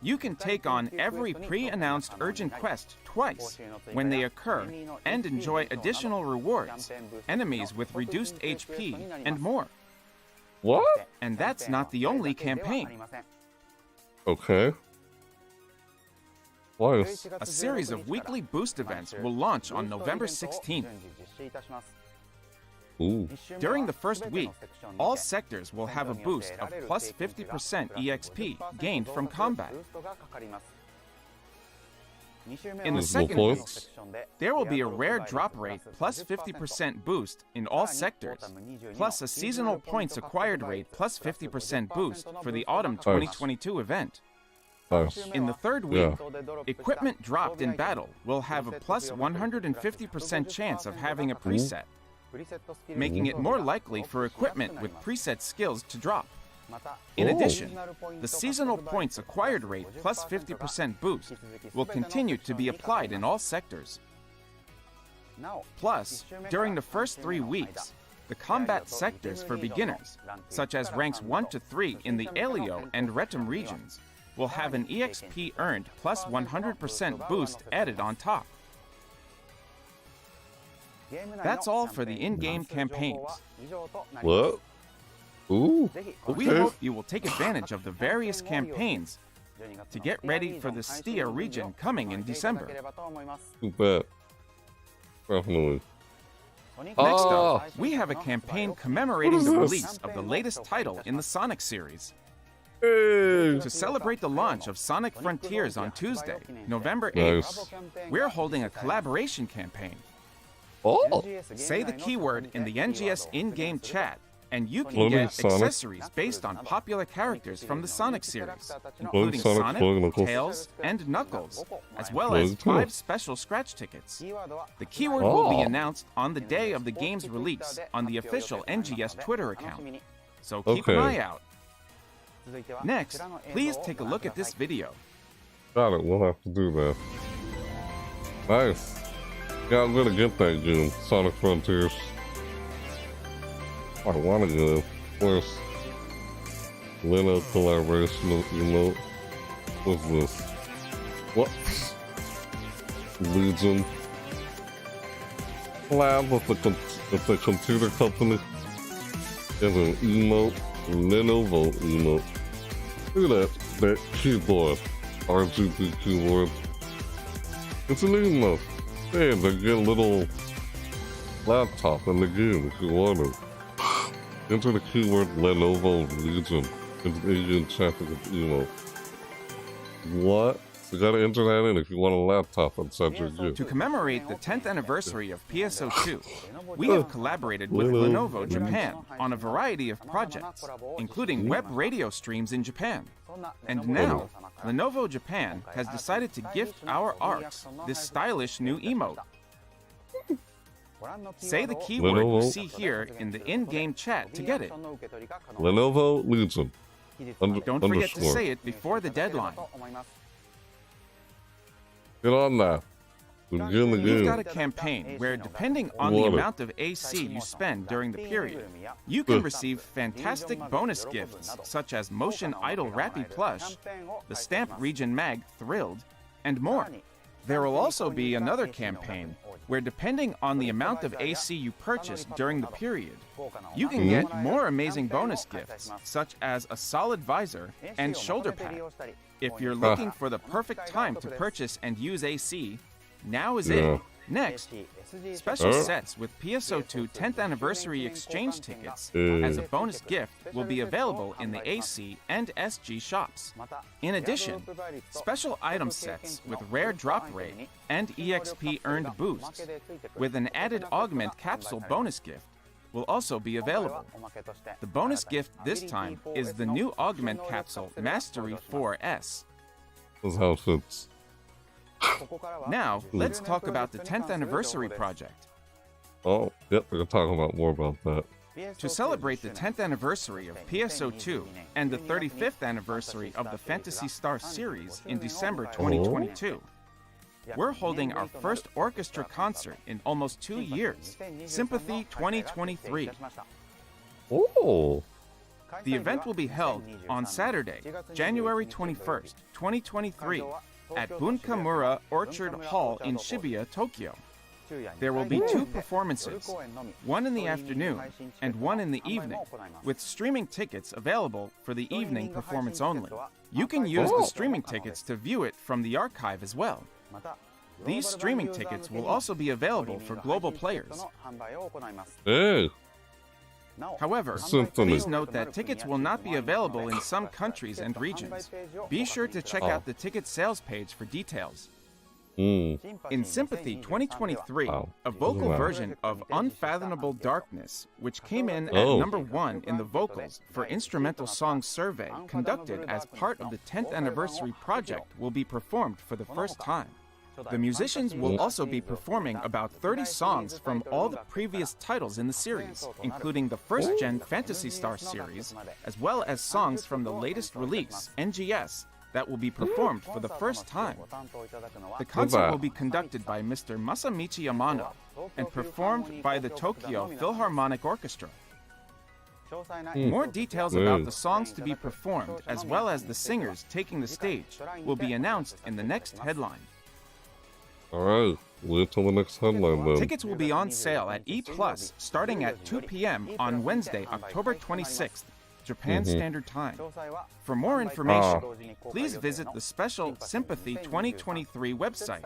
you can take on every pre-announced urgent quest twice when they occur and enjoy additional rewards, enemies with reduced HP, and more. What? And that's not the only campaign. Okay. Twice. A series of weekly boost events will launch on November 16th. Ooh. During the first week, all sectors will have a boost of plus 50% EXP gained from combat. In the second week, there will be a rare drop rate plus 50% boost in all sectors, plus a seasonal points acquired rate plus 50% boost for the autumn 2022 event. Nice. In the third week, equipment dropped in battle will have a plus 150% chance of having a preset, making it more likely for equipment with preset skills to drop. In addition, the seasonal points acquired rate plus 50% boost will continue to be applied in all sectors. Plus, during the first 3 weeks, the combat sectors for beginners, such as ranks 1 to 3 in the Alio and Retum regions, will have an EXP earned plus 100% boost added on top. That's all for the in-game campaigns. What? Ooh. We Okay. hope you will take advantage of the various campaigns to get ready for the Stia region coming in December. Too bad. Definitely. Next up, we have a campaign commemorating the release of the latest title in the Sonic series. Hey. To celebrate the launch of Sonic Frontiers on Tuesday, November 8th, Nice. we're holding a collaboration campaign. Oh. Say the keyword in the NGS in-game chat, and you can Loading get Sonic. accessories based on popular characters from the Sonic series, including Sonic, Sonic, Plug, Knuckles. Tails, and Knuckles, as well Plug, as Tails. 5 special scratch tickets. The keyword will be Oh. announced on the day of the game's release on the official NGS Twitter account, so keep an Okay. eye out. Next, please take a look at this video. Got it. We'll have to do that. Nice. Yeah, I'm gonna get that game, Sonic Frontiers. I wanna go. Of course. Leno collaboration emote. What's this? What? Legion. Collab with the computer company. There's an emote. Lenovo emote. Look at that keyboard. RGB keyboard. It's an emote. Hey, they get a little laptop in the game if you want it. Enter the keyword Lenovo Region into the in-game chat with emote. What? You gotta enter that in if you want a laptop inside your game. To commemorate the 10th anniversary of PSO2, we have collaborated with Lenovo Japan on a variety of projects, including web radio streams in Japan. And now, Lenovo Japan has decided to gift our ARCs this stylish new emote. Say the keyword Lenovo. you see here in the in-game chat to get it. Lenovo Legion. Don't forget to Underscore. say it before the deadline. Get on that. Begin the We've game. got a campaign where, depending on the What? amount of AC you spend during the period, you can receive fantastic bonus gifts such as Motion Idol Rappy Plush, the Stamp Region Mag Thrilled, and more. There will also be another campaign where, depending on the amount of AC you purchase during the period, you can get more amazing bonus gifts such as a solid visor and shoulder pad. If you're looking for the perfect time to purchase and use AC, now is Yeah. it. Next, special sets with PSO2 10th anniversary exchange tickets as a bonus gift will be available in the AC and SG shops. In addition, special item sets with rare drop rate and EXP earned boosts with an added augment capsule bonus gift will also be available. The bonus gift this time is the new augment capsule Mastery 4S. Those outfits. Now, let's talk about the 10th anniversary project. Oh, yep, we're gonna talk about more about that. To celebrate the 10th anniversary of PSO2 and the 35th anniversary of the Phantasy Star series in December 2022, we're holding our first orchestra concert in almost 2 years, Sympathy 2023. Oh, The event will be held on Saturday, January 21st, 2023, at Bunkamura Orchard Hall in Shibuya, Tokyo. There will be 2 performances, one in the afternoon and one in the evening, with streaming tickets available for the evening performance only. You can use the streaming tickets to view it from the archive as well. These streaming tickets will also be available for global players. Hey, However, please note that tickets will not be available in some countries and regions. Be sure to check out the ticket sales page for details. In Sympathy 2023, a vocal version of Unfathomable Darkness, which came in at number 1 in the vocals for Instrumental Song Survey conducted as part of the 10th anniversary project, will be performed for the first time. The musicians will also be performing about 30 songs from all the previous titles in the series, including the first-gen Phantasy Star series, as well as songs from the latest release, NGS, that will be performed for the first time. The concert will be conducted by Mr. Masamichi Yamano and performed by the Tokyo Philharmonic Orchestra. More details about the songs to be performed, as well as the singers taking the stage, will be announced in the next headline. alright, wait till the next headline then. Tickets will be on sale at E+, starting at 2 p.m. on Wednesday, October 26th, Japan Standard Time. For more information, please visit the special Sympathy 2023 website,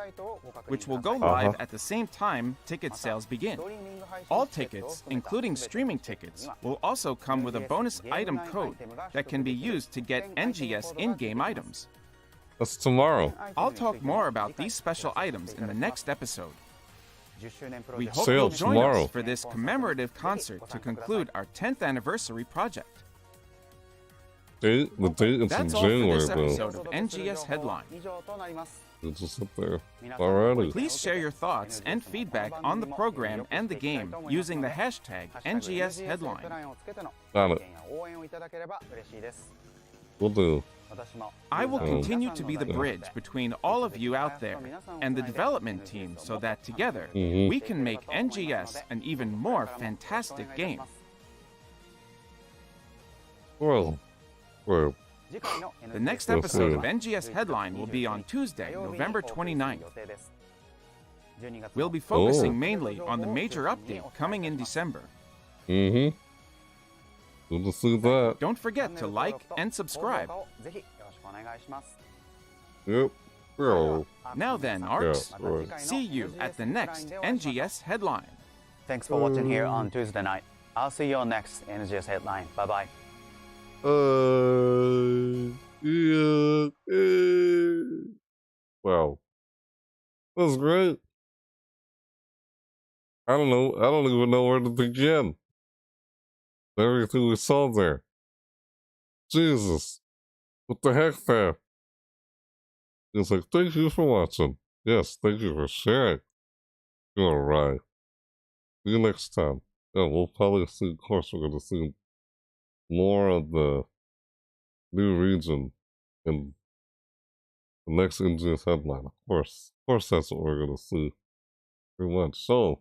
which will go live at the same time ticket sales begin. All tickets, including streaming tickets, will also come with a bonus item code that can be used to get NGS in-game items. That's tomorrow. I'll talk more about these special items in the next episode. We hope Sale you'll join tomorrow. us for this commemorative concert to conclude our 10th anniversary project. The date is in That's all for January this though. episode of NGS Headline. It's just up there. Alrighty. Please share your thoughts and feedback on the program and the game using the hashtag NGS Headline. Got it. Will do. I will continue to be the bridge between all of you out there and the development team so that together we can make NGS an even more fantastic game. Well, The next episode of NGS Headline will be on Tuesday, November 29th. We'll be focusing mainly on the major update coming in December. good to see that. Don't forget to like and subscribe. Yep. Bro. Now then, Arcs, Yeah, right. see you at the next NGS Headline. Thanks for watching here on Tuesday night. I'll see you on next NGS Headline. Bye-bye. Yeah. Wow. That was great. I don't know. I don't even know where to begin. Everything we saw there. Jesus. What the heck, fam? It's like, thank you for watching. Yes, thank you for sharing. You're right. See you next time. Yeah, we'll probably see, of course, we're going to see more of the new region in the next NGS Headline. Of course, that's what we're going to see. Pretty much. So,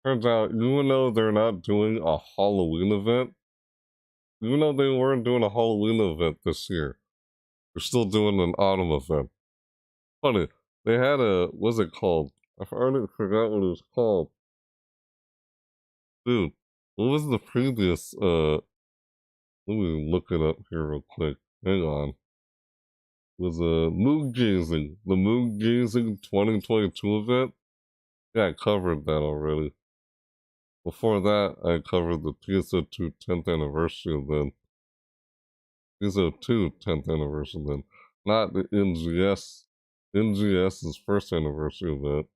turns out, even though they're not doing a Halloween event, even though they weren't doing a Halloween event this year, they're still doing an autumn event. Funny, they had a, what's it called? I already forgot what it was called. Dude, what was the previous, let me look it up here real quick. Hang on. It was Moon Gazing. The Moon Gazing 2022 event? Yeah, I covered that already. Before that, I covered the PSO2 10th anniversary event. PSO2 10th anniversary event. Not the NGS's first anniversary event.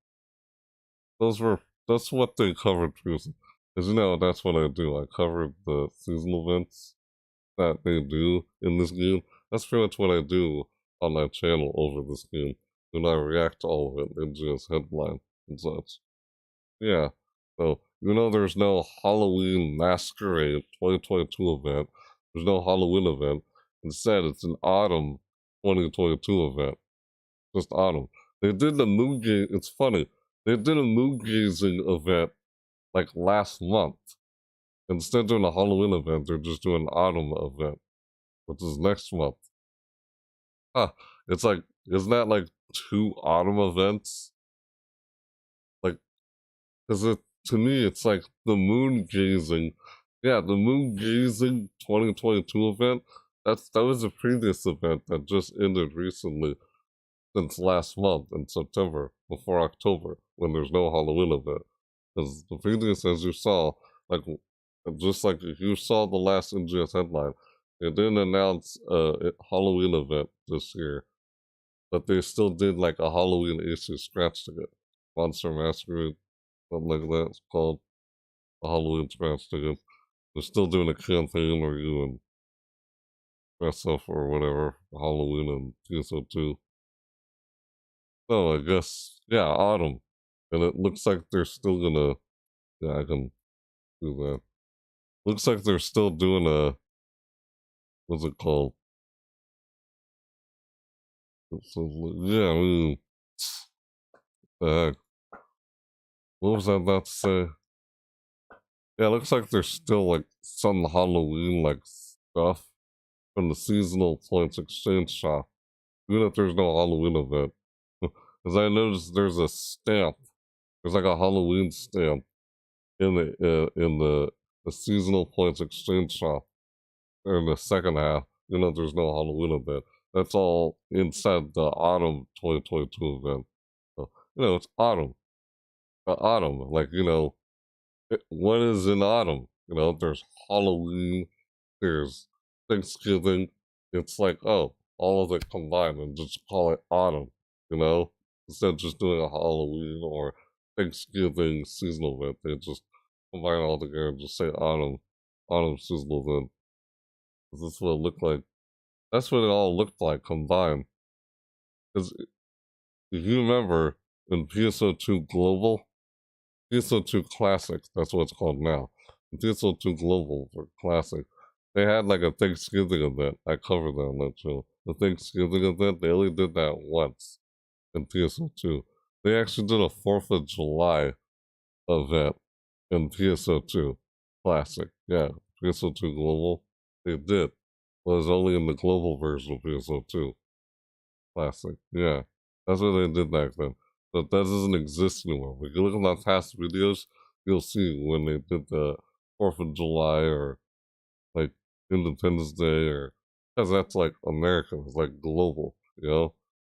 That's what they covered previously. As you know, that's what I do. I covered the seasonal events that they do in this game. That's pretty much what I do on my channel over this game. And I react to all of it, NGS Headline and such. Yeah, so, you know, there's no Halloween Masquerade 2022 event. There's no Halloween event. Instead, it's an autumn 2022 event. Just autumn. They did the moon gaze. It's funny. They did a moon gazing event like last month. Instead of doing a Halloween event, they're just doing an autumn event, which is next month. Huh. It's like, isn't that like 2 autumn events? Like, Because to me, it's like the moon gazing. Yeah, the moon gazing 2022 event. That was a previous event that just ended recently, since last month in September, before October, when there's no Halloween event. Because the previous, as you saw, like just like if you saw the last NGS headline, they didn't announce a Halloween event this year, but they still did like a Halloween issue scratch ticket. Monster Masquerade, something like that. It's called a Halloween scratch ticket. They're still doing a campaign where you and dress up or whatever for Halloween and TSO2. So I guess, yeah, autumn. And it looks like they're still gonna, yeah, I can do that. Looks like they're still doing what's it called? Yeah, I mean, the heck. What was I about to say? Yeah, it looks like there's still like some Halloween like stuff from the seasonal points exchange shop, even if there's no Halloween event. Because I noticed there's a stamp. There's like a Halloween stamp in the seasonal points exchange shop in the second half. There's no Halloween event. That's all inside the autumn 2022 event. So, it's autumn. Autumn, like what is in autumn? There's Halloween, there's Thanksgiving. It's like, oh, all of it combined and just call it autumn, Instead of just doing a Halloween or Thanksgiving seasonal event, they just combine it all together and just say autumn seasonal event. This is what it looked like. That's what it all looked like combined. Because if you remember in PSO2 Global, PSO2 Classic, that's what it's called now. In PSO2 Global for Classic, they had like a Thanksgiving event. I covered that on that show. The Thanksgiving event, they only did that once in PSO2. They actually did a 4th of July event in PSO2 Classic. Yeah, PSO2 Global, they did. But it was only in the global version of PSO2 Classic. Yeah, that's what they did back then. But that doesn't exist anymore. If you look at my past videos, you'll see when they did the 4th of July or like Independence Day, or because that's like American, it's like global. It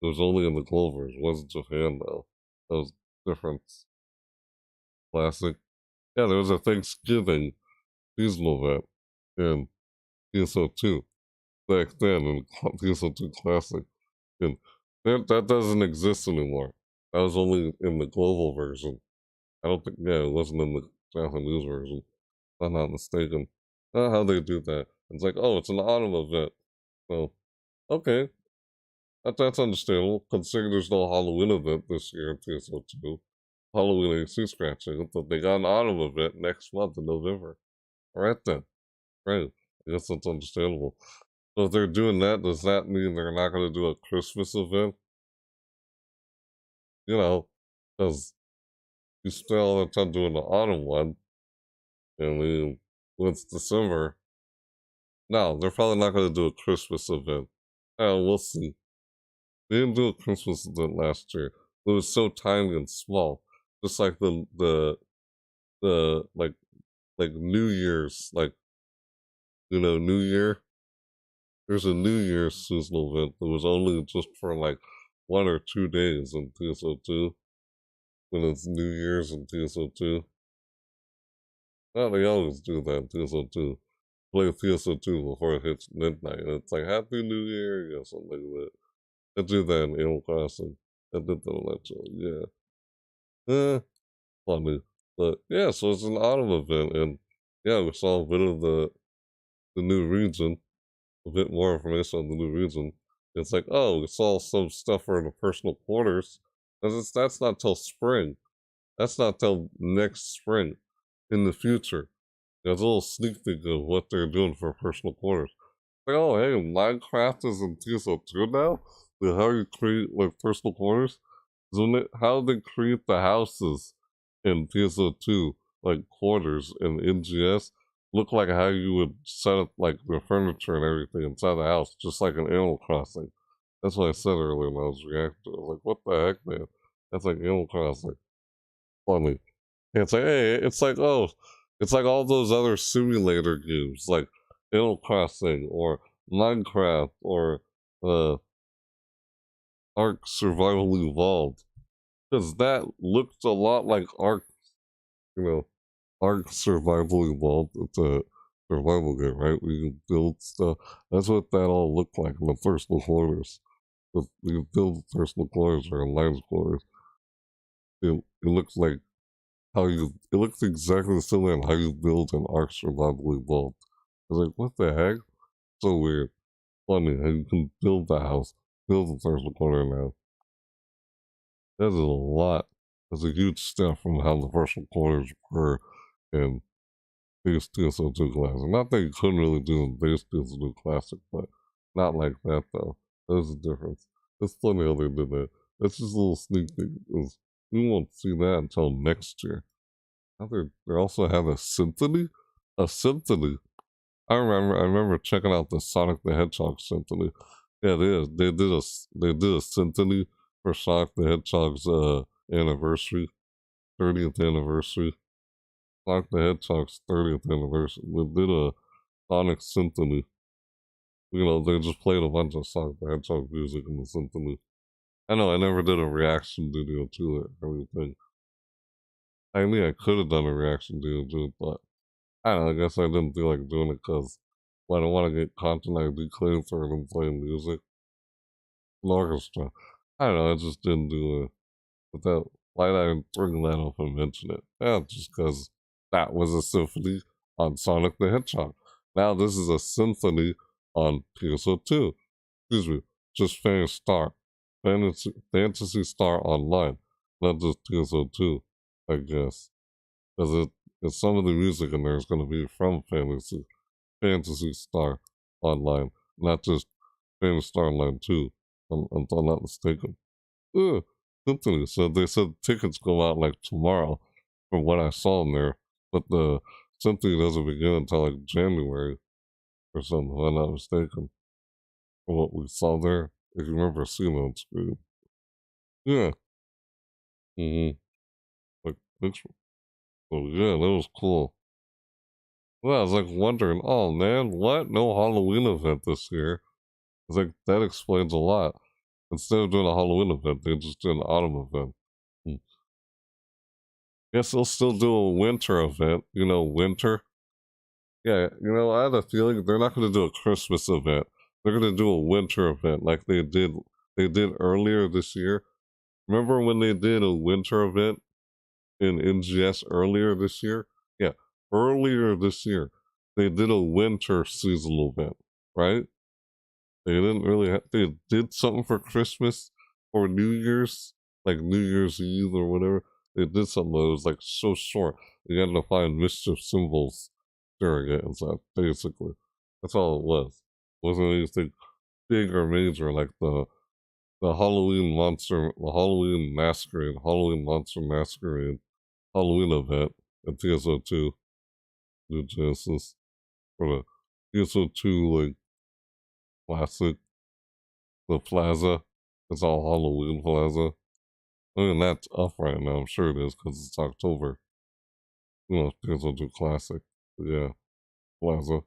was only in the global version. It wasn't Japan though. That was different. Classic. Yeah, there was a Thanksgiving seasonal event in PSO2 back then in PSO2 Classic. And that doesn't exist anymore. That was only in the global version. I don't think, yeah, it wasn't in the Japanese version, if I'm not mistaken. Not how they do that. It's like, oh, it's an autumn event. So, okay. That's understandable, considering there's no Halloween event this year in PSO2. Halloween AC scratching, but they got an autumn event next month in November. Alright then. Right. I guess that's understandable. So if they're doing that, does that mean they're not going to do a Christmas event? Because you spend all the time doing the autumn one, and then when it's December, no, they're probably not going to do a Christmas event. We'll see. They didn't do a Christmas event last year. It was so tiny and small, just like the like New Year's, like New Year. There's a New Year's seasonal event that was only just for like 1 or 2 days in TSO2 when it's New Year's in TSO2. Well, they always do that in TSO2. Play TSO2 before it hits midnight. And it's like, Happy New Year, something like that. They do that in Animal Crossing. I did that on that show, yeah. Funny. But yeah, so it's an autumn event, and yeah, we saw a bit of the new region, a bit more information on the new region. It's like, oh, we saw some stuff for the personal quarters. That's not till spring. That's not till next spring in the future. There's a little sneak peek of what they're doing for personal quarters. Like, oh, hey, Minecraft is in TSO2 now? Like, how you create, like, personal quarters? How they create the houses in TSO2, like, quarters in NGS, look like how you would set up, like, the furniture and everything inside the house, just like an Animal Crossing. That's what I said earlier when I was reacting. I was like, what the heck, man? That's like Animal Crossing. Funny. It's like, hey, it's like all those other simulator games, like Animal Crossing or Minecraft or Ark Survival Evolved. Because that looked a lot like Ark, you know, Ark Survival Evolved. It's a survival game, right? We can build stuff. That's what that all looked like in the personal quarters. But you build personal quarters or alliance quarters. It looks like it looks exactly similar to how you build an Ark Survival Evolved. I was like, what the heck? So weird. Funny how you can build the house, build the personal quarter now. That is a lot. That's a huge step from how the personal quarters were in base TSO2 Classic. Not that you couldn't really do in base TSO2 Classic, but not like that though. There's a difference. It's funny how they did that. That's just a little sneak peek. We won't see that until next year. Now they also have a symphony? A symphony. I remember checking out the Sonic the Hedgehog symphony. Yeah, it is. They did a symphony for Sonic the Hedgehog's anniversary, 30th anniversary. Sonic the Hedgehog's 30th anniversary. They did a Sonic symphony. You know, they just played a bunch of Sonic the Hedgehog music in the symphony. I know I never did a reaction video to it or anything. I mean, I could have done a reaction video to it, but I don't know, I guess I didn't feel like doing it because when I want to get content ID claimed for them playing music. An orchestra. I don't know, I just didn't do it. But that, why did I bring that up and mention it? Yeah, just because that was a symphony on Sonic the Hedgehog. Now this is a symphony on TSO2. Excuse me, just Phantasy Star Online, not just TSO2, I guess. Because some of the music in there is going to be from Phantasy Star Online, not just Phantasy Star Online 2, if I'm not mistaken. Symphony. So they said tickets go out like tomorrow from what I saw in there, but the Symphony doesn't begin until like January or something, if I'm not mistaken. From what we saw there, if you remember seeing it on screen. Yeah. Like picture. So yeah, that was cool. Well, I was like wondering, oh man, what? No Halloween event this year. It's like that explains a lot. Instead of doing a Halloween event, they just did an autumn event. Guess they'll still do a winter event. You know, winter. Yeah, you know, I had a feeling they're not going to do a Christmas event. They're going to do a winter event like they did. They did earlier this year. Remember when they did a winter event in NGS earlier this year? Yeah, earlier this year they did a winter seasonal event, right? They didn't really they did something for Christmas or New Year's, like New Year's Eve or whatever. They did something that was like so short. You had to find mischief symbols during it and stuff, basically. That's all it was. It wasn't anything big or major like the Halloween Monster Masquerade, Halloween event at TSO2, New Genesis, for the TSO2 like classic. The plaza. It's all Halloween plaza. I mean, that's up right now. I'm sure it is because it's October. You know, it's a classic. But yeah, plaza.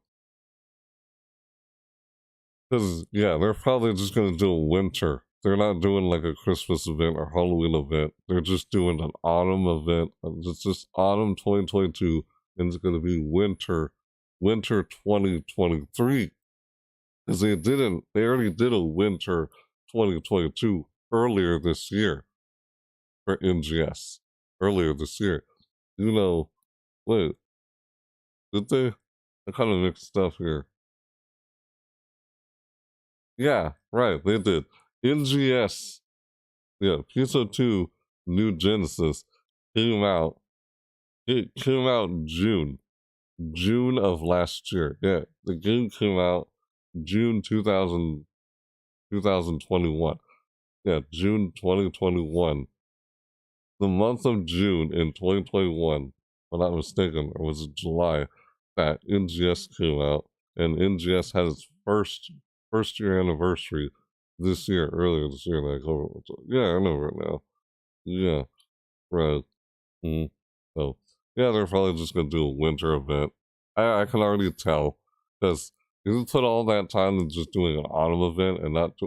Because, yeah, they're probably just going to do a winter. They're not doing like a Christmas event or Halloween event. They're just doing an autumn event. It's just autumn 2022. And it's going to be winter 2023. Because they already did a winter 2022 earlier this year for NGS. Earlier this year. You know, wait, did they? I kind of mixed stuff here. Yeah, right, they did. NGS, yeah, PSO2 New Genesis came out. It came out in June of last year. Yeah, the game came out June 2021. Yeah, June 2021. The month of June in 2021, if I'm not mistaken, or was it July, that NGS came out, and NGS had its first year anniversary this year, earlier this year. Like, yeah, I remember it now. Yeah, right. Mm-hmm. So yeah, they're probably just gonna do a winter event. I can already tell because you put all that time in just doing an autumn event and not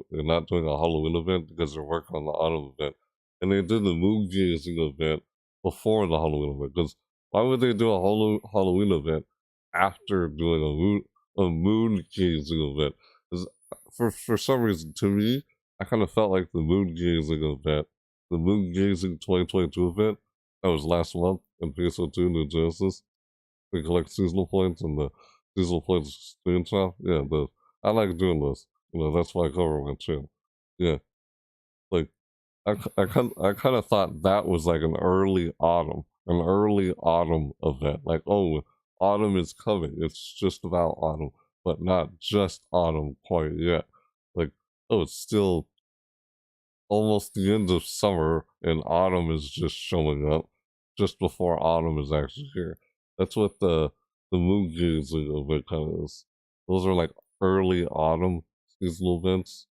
doing a Halloween event because they're working on the autumn event, and they did the moon gazing event before the Halloween event. Because why would they do a Halloween event after doing a moon gazing event? 'Cause for some reason, to me, I kind of felt like the moon gazing event, the moon gazing 2022 event that was last month in PSO2 New Genesis. We collect seasonal points and the seasonal points screenshot. Yeah, I like doing this. That's why I cover my channel. Yeah, like I kind of thought that was like an early autumn event. Like, oh, autumn is coming. It's just about autumn, but not just autumn quite yet. Like, oh, it's still almost the end of summer and autumn is just showing up just before autumn is actually here. That's what the moon gazing event kind of is. Those are like early autumn seasonal events.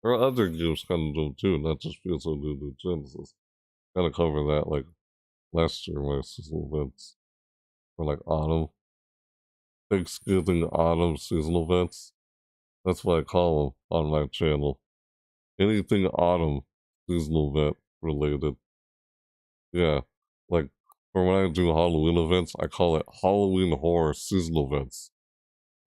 There are other games kind of do them too, not just PSO New Genesis. Kind of cover that like last year, my seasonal events for like autumn, Thanksgiving autumn seasonal events. That's what I call them on my channel. Anything autumn seasonal event related. Yeah, like for when I do Halloween events, I call it Halloween Horror Seasonal Events.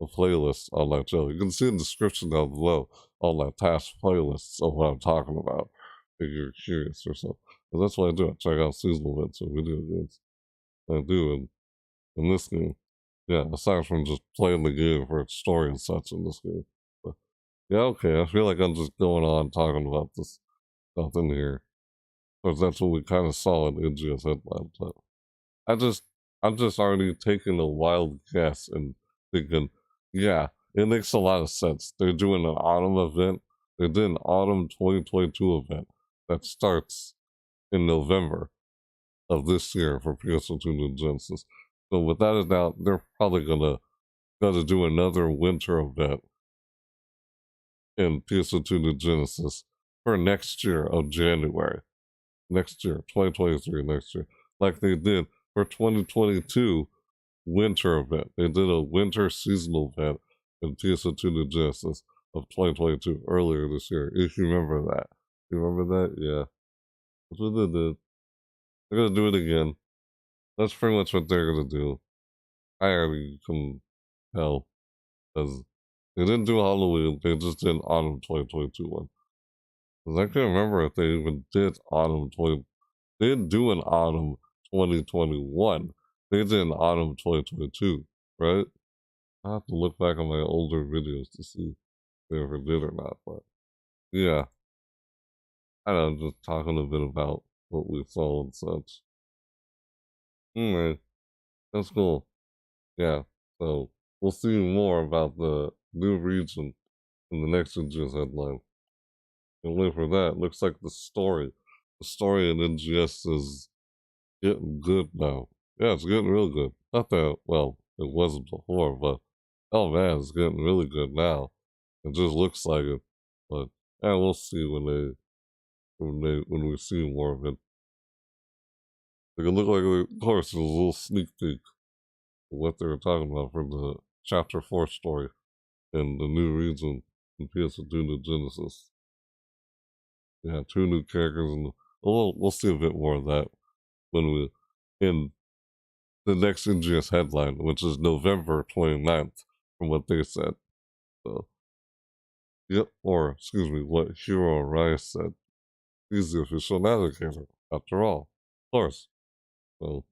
A playlist on my channel. You can see in the description down below all my past playlists of what I'm talking about if you're curious or something. But that's what I do. I check out seasonal events and video games. I do in this game. Yeah, aside from just playing the game for its story and such in this game. But yeah, okay, I feel like I'm just going on talking about this stuff in here. Because that's what we kind of saw in NGS Headline. But I'm just already taking a wild guess and thinking, yeah, it makes a lot of sense. They're doing an autumn event. They did an autumn 2022 event that starts in November of this year for PSO2 New Genesis. So without a doubt, they're probably gonna do another winter event in PSO2 New Genesis for next year of January. Next year, 2023, next year. Like they did for 2022 winter event. They did a winter seasonal event in PSO2 New Genesis of 2022 earlier this year. If you remember that. You remember that? Yeah. That's what they did. They're gonna do it again. That's pretty much what they're gonna do. I already can tell. Because they didn't do Halloween, they just did autumn 2022 one. Because I can't remember if they even did autumn 20. They didn't do an autumn 2021. They did an autumn 2022, right? I have to look back on my older videos to see if they ever did or not. But yeah, I don't know, just talking a bit about what we saw and such. Anyway, that's cool. Yeah, so we'll see more about the new region in the next NGS headline. And wait for that. Looks like the story in NGS is getting good now. Yeah, it's getting real good. Not that, well, it wasn't before, but oh man, it's getting really good now. It just looks like it. But yeah, we'll see when we see more of it. Like it looked like, of course, it was a little sneak peek of what they were talking about for the chapter 4 story in the new region in PS2 New Genesis. Yeah, 2 new characters, and we'll see a bit more of that when we in the next NGS headline, which is November 29th, from what they said. So, yep, or excuse me, what Hero Rice said. He's the official navigator, after all. Of course. So,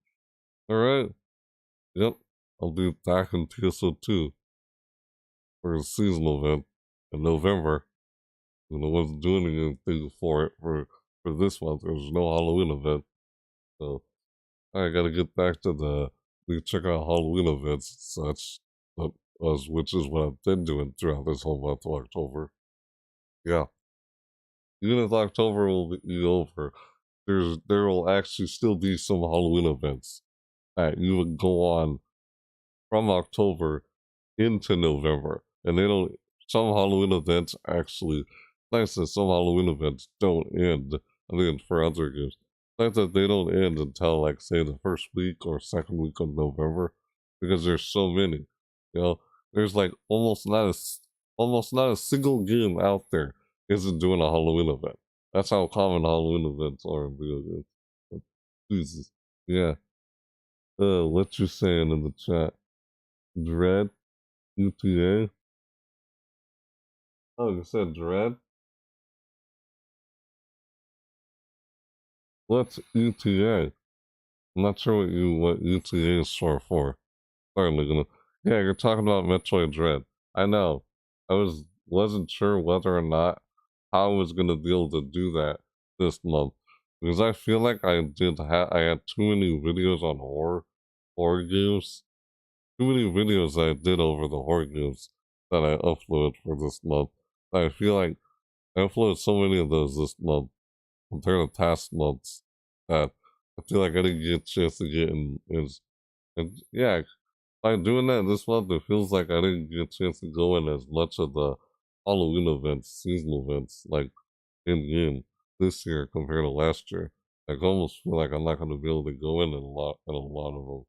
alright. Yep, I'll be back in PSO2 for a seasonal event in November. And I wasn't doing anything for it for this month. There was no Halloween event. So, I gotta get back to check out Halloween events and such, which is what I've been doing throughout this whole month of October. Yeah. Even if October will be over, there will actually still be some Halloween events that you would go on from October into November. And some Halloween events actually, like I said, some Halloween events don't end. I mean, for other games, fact that they don't end until, like, say, the first week or second week of November, because there's so many. You know, there's like almost not a single game out there isn't doing a Halloween event. That's how common Halloween events are in video games. Jesus, yeah. What you saying in the chat? Dread, ETA. Oh, you said Dread. What's ETA? I'm not sure what ETA is short for. Sorry, Laguna. Yeah, you're talking about Metroid Dread. I know. Wasn't sure whether or not how I was gonna be able to do that this month, because I feel like I had too many videos on horror games. Too many videos I did over the horror games that I uploaded for this month. I feel like I uploaded so many of those this month compared to past months that I feel like I didn't get a chance to get in. And yeah, by doing that this month, it feels like I didn't get a chance to go in as much of the Halloween events, seasonal events, like in game this year compared to last year. I almost feel like I'm not going to be able to go in a lot of them.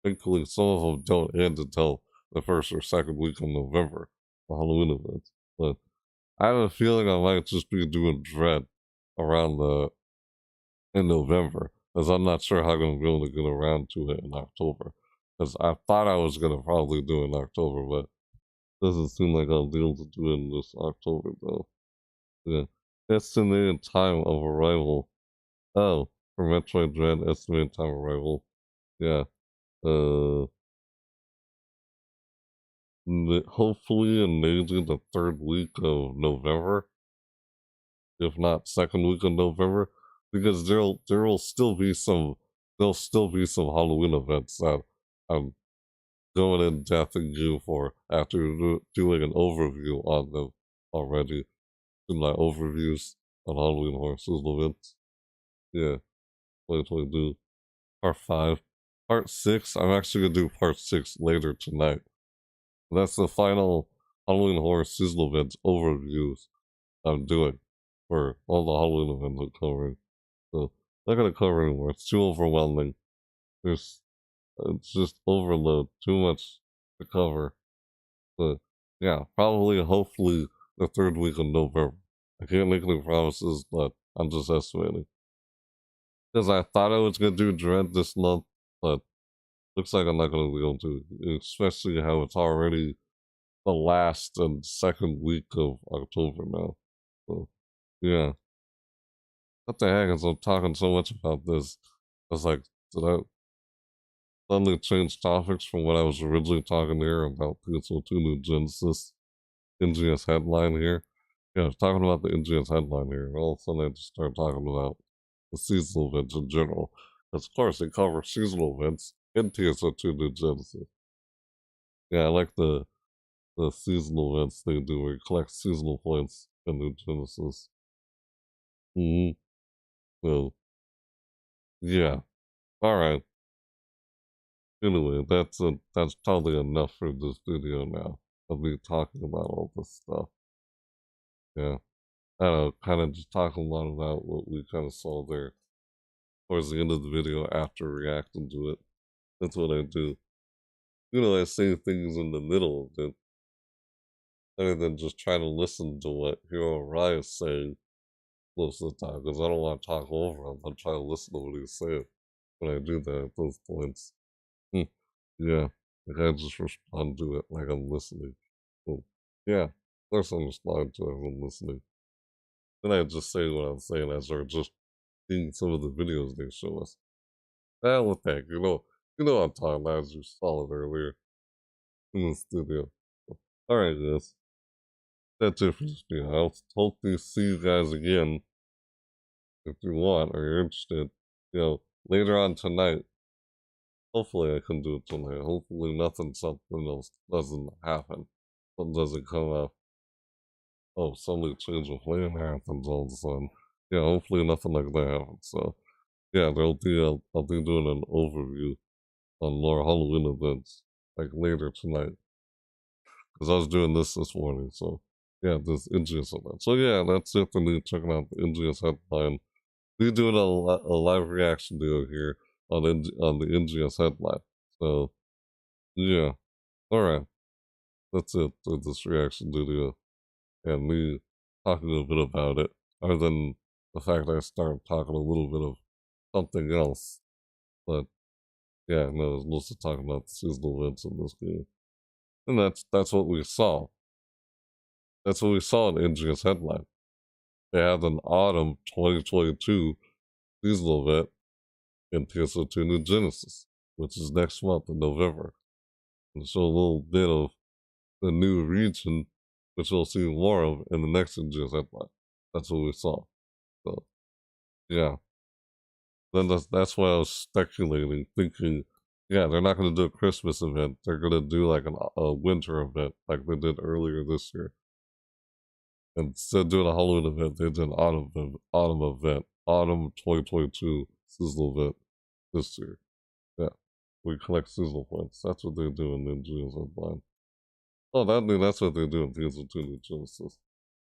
Thankfully, some of them don't end until the first or second week of November, the Halloween events. But I have a feeling I might just be doing Dread around in November, because I'm not sure how I'm going to be able to get around to it in October. Because I thought I was going to probably do it in October, but it doesn't seem like I'll be able to do it in this October, though. Yeah. Estimated time of arrival. Oh, for Metroid Dread, estimated time of arrival. Yeah. Hopefully and maybe the third week of November, if not second week of November, because there'll still be some Halloween events that I'm going in depth and you for after doing an overview on them already in my overviews on Halloween horror season events. Yeah, 2022 part 5, part 6. I'm actually gonna do part 6 later tonight. That's the final Halloween horror season events overviews I'm doing for all the Halloween events I'm covering. So I'm not gonna cover anymore. It's too overwhelming. It's just overload. Too much to cover. But yeah, probably, hopefully, the third week of November. I can't make any promises, but I'm just estimating. Because I thought I was gonna do Dread this month, but looks like I'm not gonna be able to, especially how it's already the last and second week of October now. So yeah. What the heck is I'm talking so much about this? I was like, did I suddenly change topics from what I was originally talking here about PSO2 New Genesis NGS Headline here? Yeah, I was talking about the NGS Headline here, and all of a sudden I just started talking about the seasonal events in general. Of course, they cover seasonal events in PSO2 New Genesis. Yeah, I like the seasonal events they do where you collect seasonal points in New Genesis. Mm-hmm. So, yeah. Alright. Anyway, that's probably enough for this video now of me talking about all this stuff. Yeah. I don't know, kind of just talking a lot about what we kind of saw there towards the end of the video after reacting to it. That's what I do. I say things in the middle of it, other than just trying to listen to what Hero Rai is saying most of the time, because I don't want to talk over him. I'm trying to listen to what he's saying when I do that at those points. Yeah, like I just respond to it like I'm listening. So, yeah, of course I'm responding to everyone listening. Then I just say what I'm saying as they're just seeing some of the videos they show us. What the heck, what I'm talking about, as you saw it earlier in the studio. Alright, guys. That's it for this video. I'll hopefully see you guys again if you want or you're interested. Later on tonight. Hopefully I can do it tonight. Hopefully something else doesn't happen. Something doesn't come up. Oh, somebody changed the plan happens all of a sudden. Yeah, hopefully nothing like that happens. So yeah, I'll be doing an overview on more Halloween events like later tonight. Because I was doing this morning, so yeah, this NGS event. So yeah, that's it for me checking out the NGS Headline we're doing a live reaction video here on the NGS headline. So yeah, all right, that's it for this reaction video, and me talking a bit about it. Other than the fact I started talking a little bit of something else, but yeah, no, it's mostly talking about the seasonal events in this game, and that's what we saw. That's what we saw in NGS headline. They had an autumn 2022 seasonal event in PS2 New Genesis, which is next month in November. And show a little bit of the new region, which we'll see more of in the next NGS headline. That's what we saw. So, yeah. Then that's why I was speculating, thinking, yeah, they're not going to do a Christmas event. They're going to do like a winter event, like they did earlier this year. Instead of doing a Halloween event, they did an autumn event, autumn 2022 seasonal event this year. Yeah, we collect seasonal points. That's what they do in NGS Headline. Oh, that's what they do in PS2 New Genesis.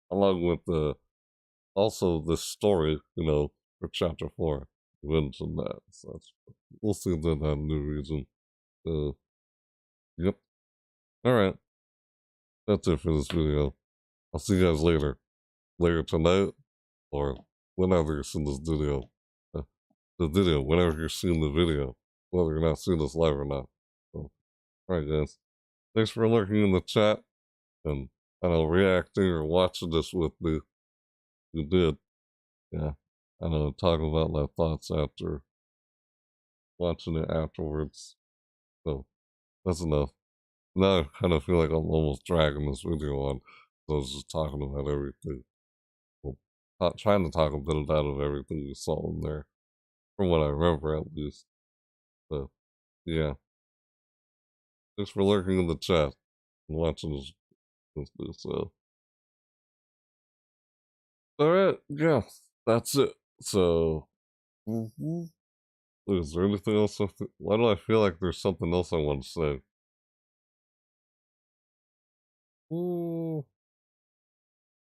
Along with also the story, for Chapter 4. You mentioned that. So we'll see that new region. Yep. Alright. That's it for this video. I'll see you guys later. Later tonight, or whenever you're seeing this video. Whenever you're seeing the video. Whether you're not seeing this live or not. So, alright guys. Thanks for lurking in the chat and reacting or watching this with me. You did. Yeah. Talking about my thoughts after watching it afterwards. So that's enough. Now I kind of feel like I'm almost dragging this video on. So I was just talking about everything. Well, trying to talk a bit out of everything you saw in there. From what I remember at least. So yeah. Thanks for lurking in the chat and watching this so. Alright, yeah, that's it. So is there anything else? Why do I feel like there's something else I want to say?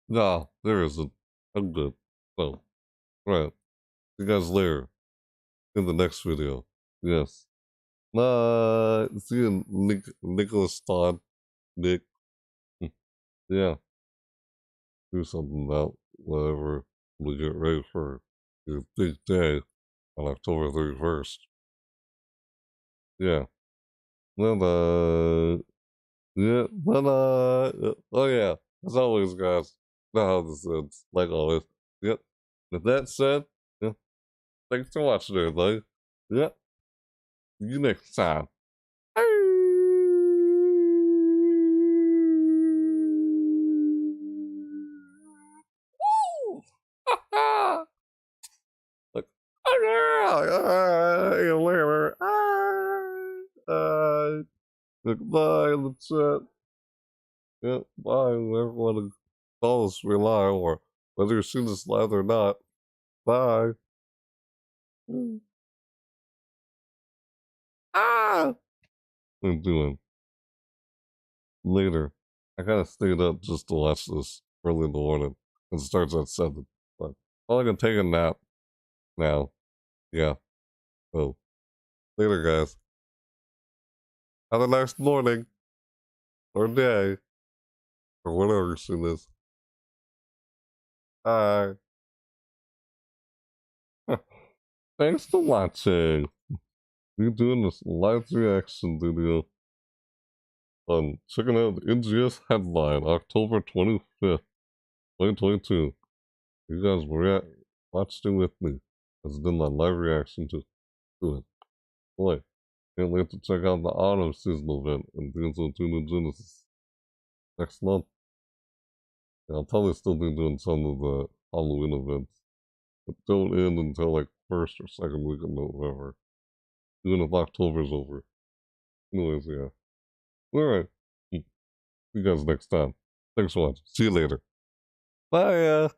No, there isn't. I'm good. So, right. See you guys later in the next video. Yes. See you, Nicholas Todd. Nick. Yeah. Do something about whatever we get ready for your big day on October 31st. Yeah. Bye-bye. Yeah, bye-bye. Oh yeah, as always, guys, you know how this ends, like always. Yep. With that said, yeah, thanks for watching, everybody. Yep. See you next time. Like, later. Goodbye in the chat. Yeah, bye, everyone. Follow us rely, or whether you're seeing this live or not. Bye. Ah! I'm doing later. I kind of stayed up just to watch this early in the morning. It starts at 7. But I can take a nap now. Yeah. So, later, guys. Have a nice morning. Or day. Or whatever you see this. Bye. Thanks for watching. We're doing this live reaction video on checking out the NGS Headline, October 25th, 2022. You guys were watched it with me. As did my live reaction to it. Boy, can't wait to check out the autumn seasonal event in PS2 New Genesis next month. Yeah, I'll probably still be doing some of the Halloween events. But don't end until like first or second week of November. Even if October's over. Anyways, yeah. Alright. See you guys next time. Thanks for watching. See you later. Bye.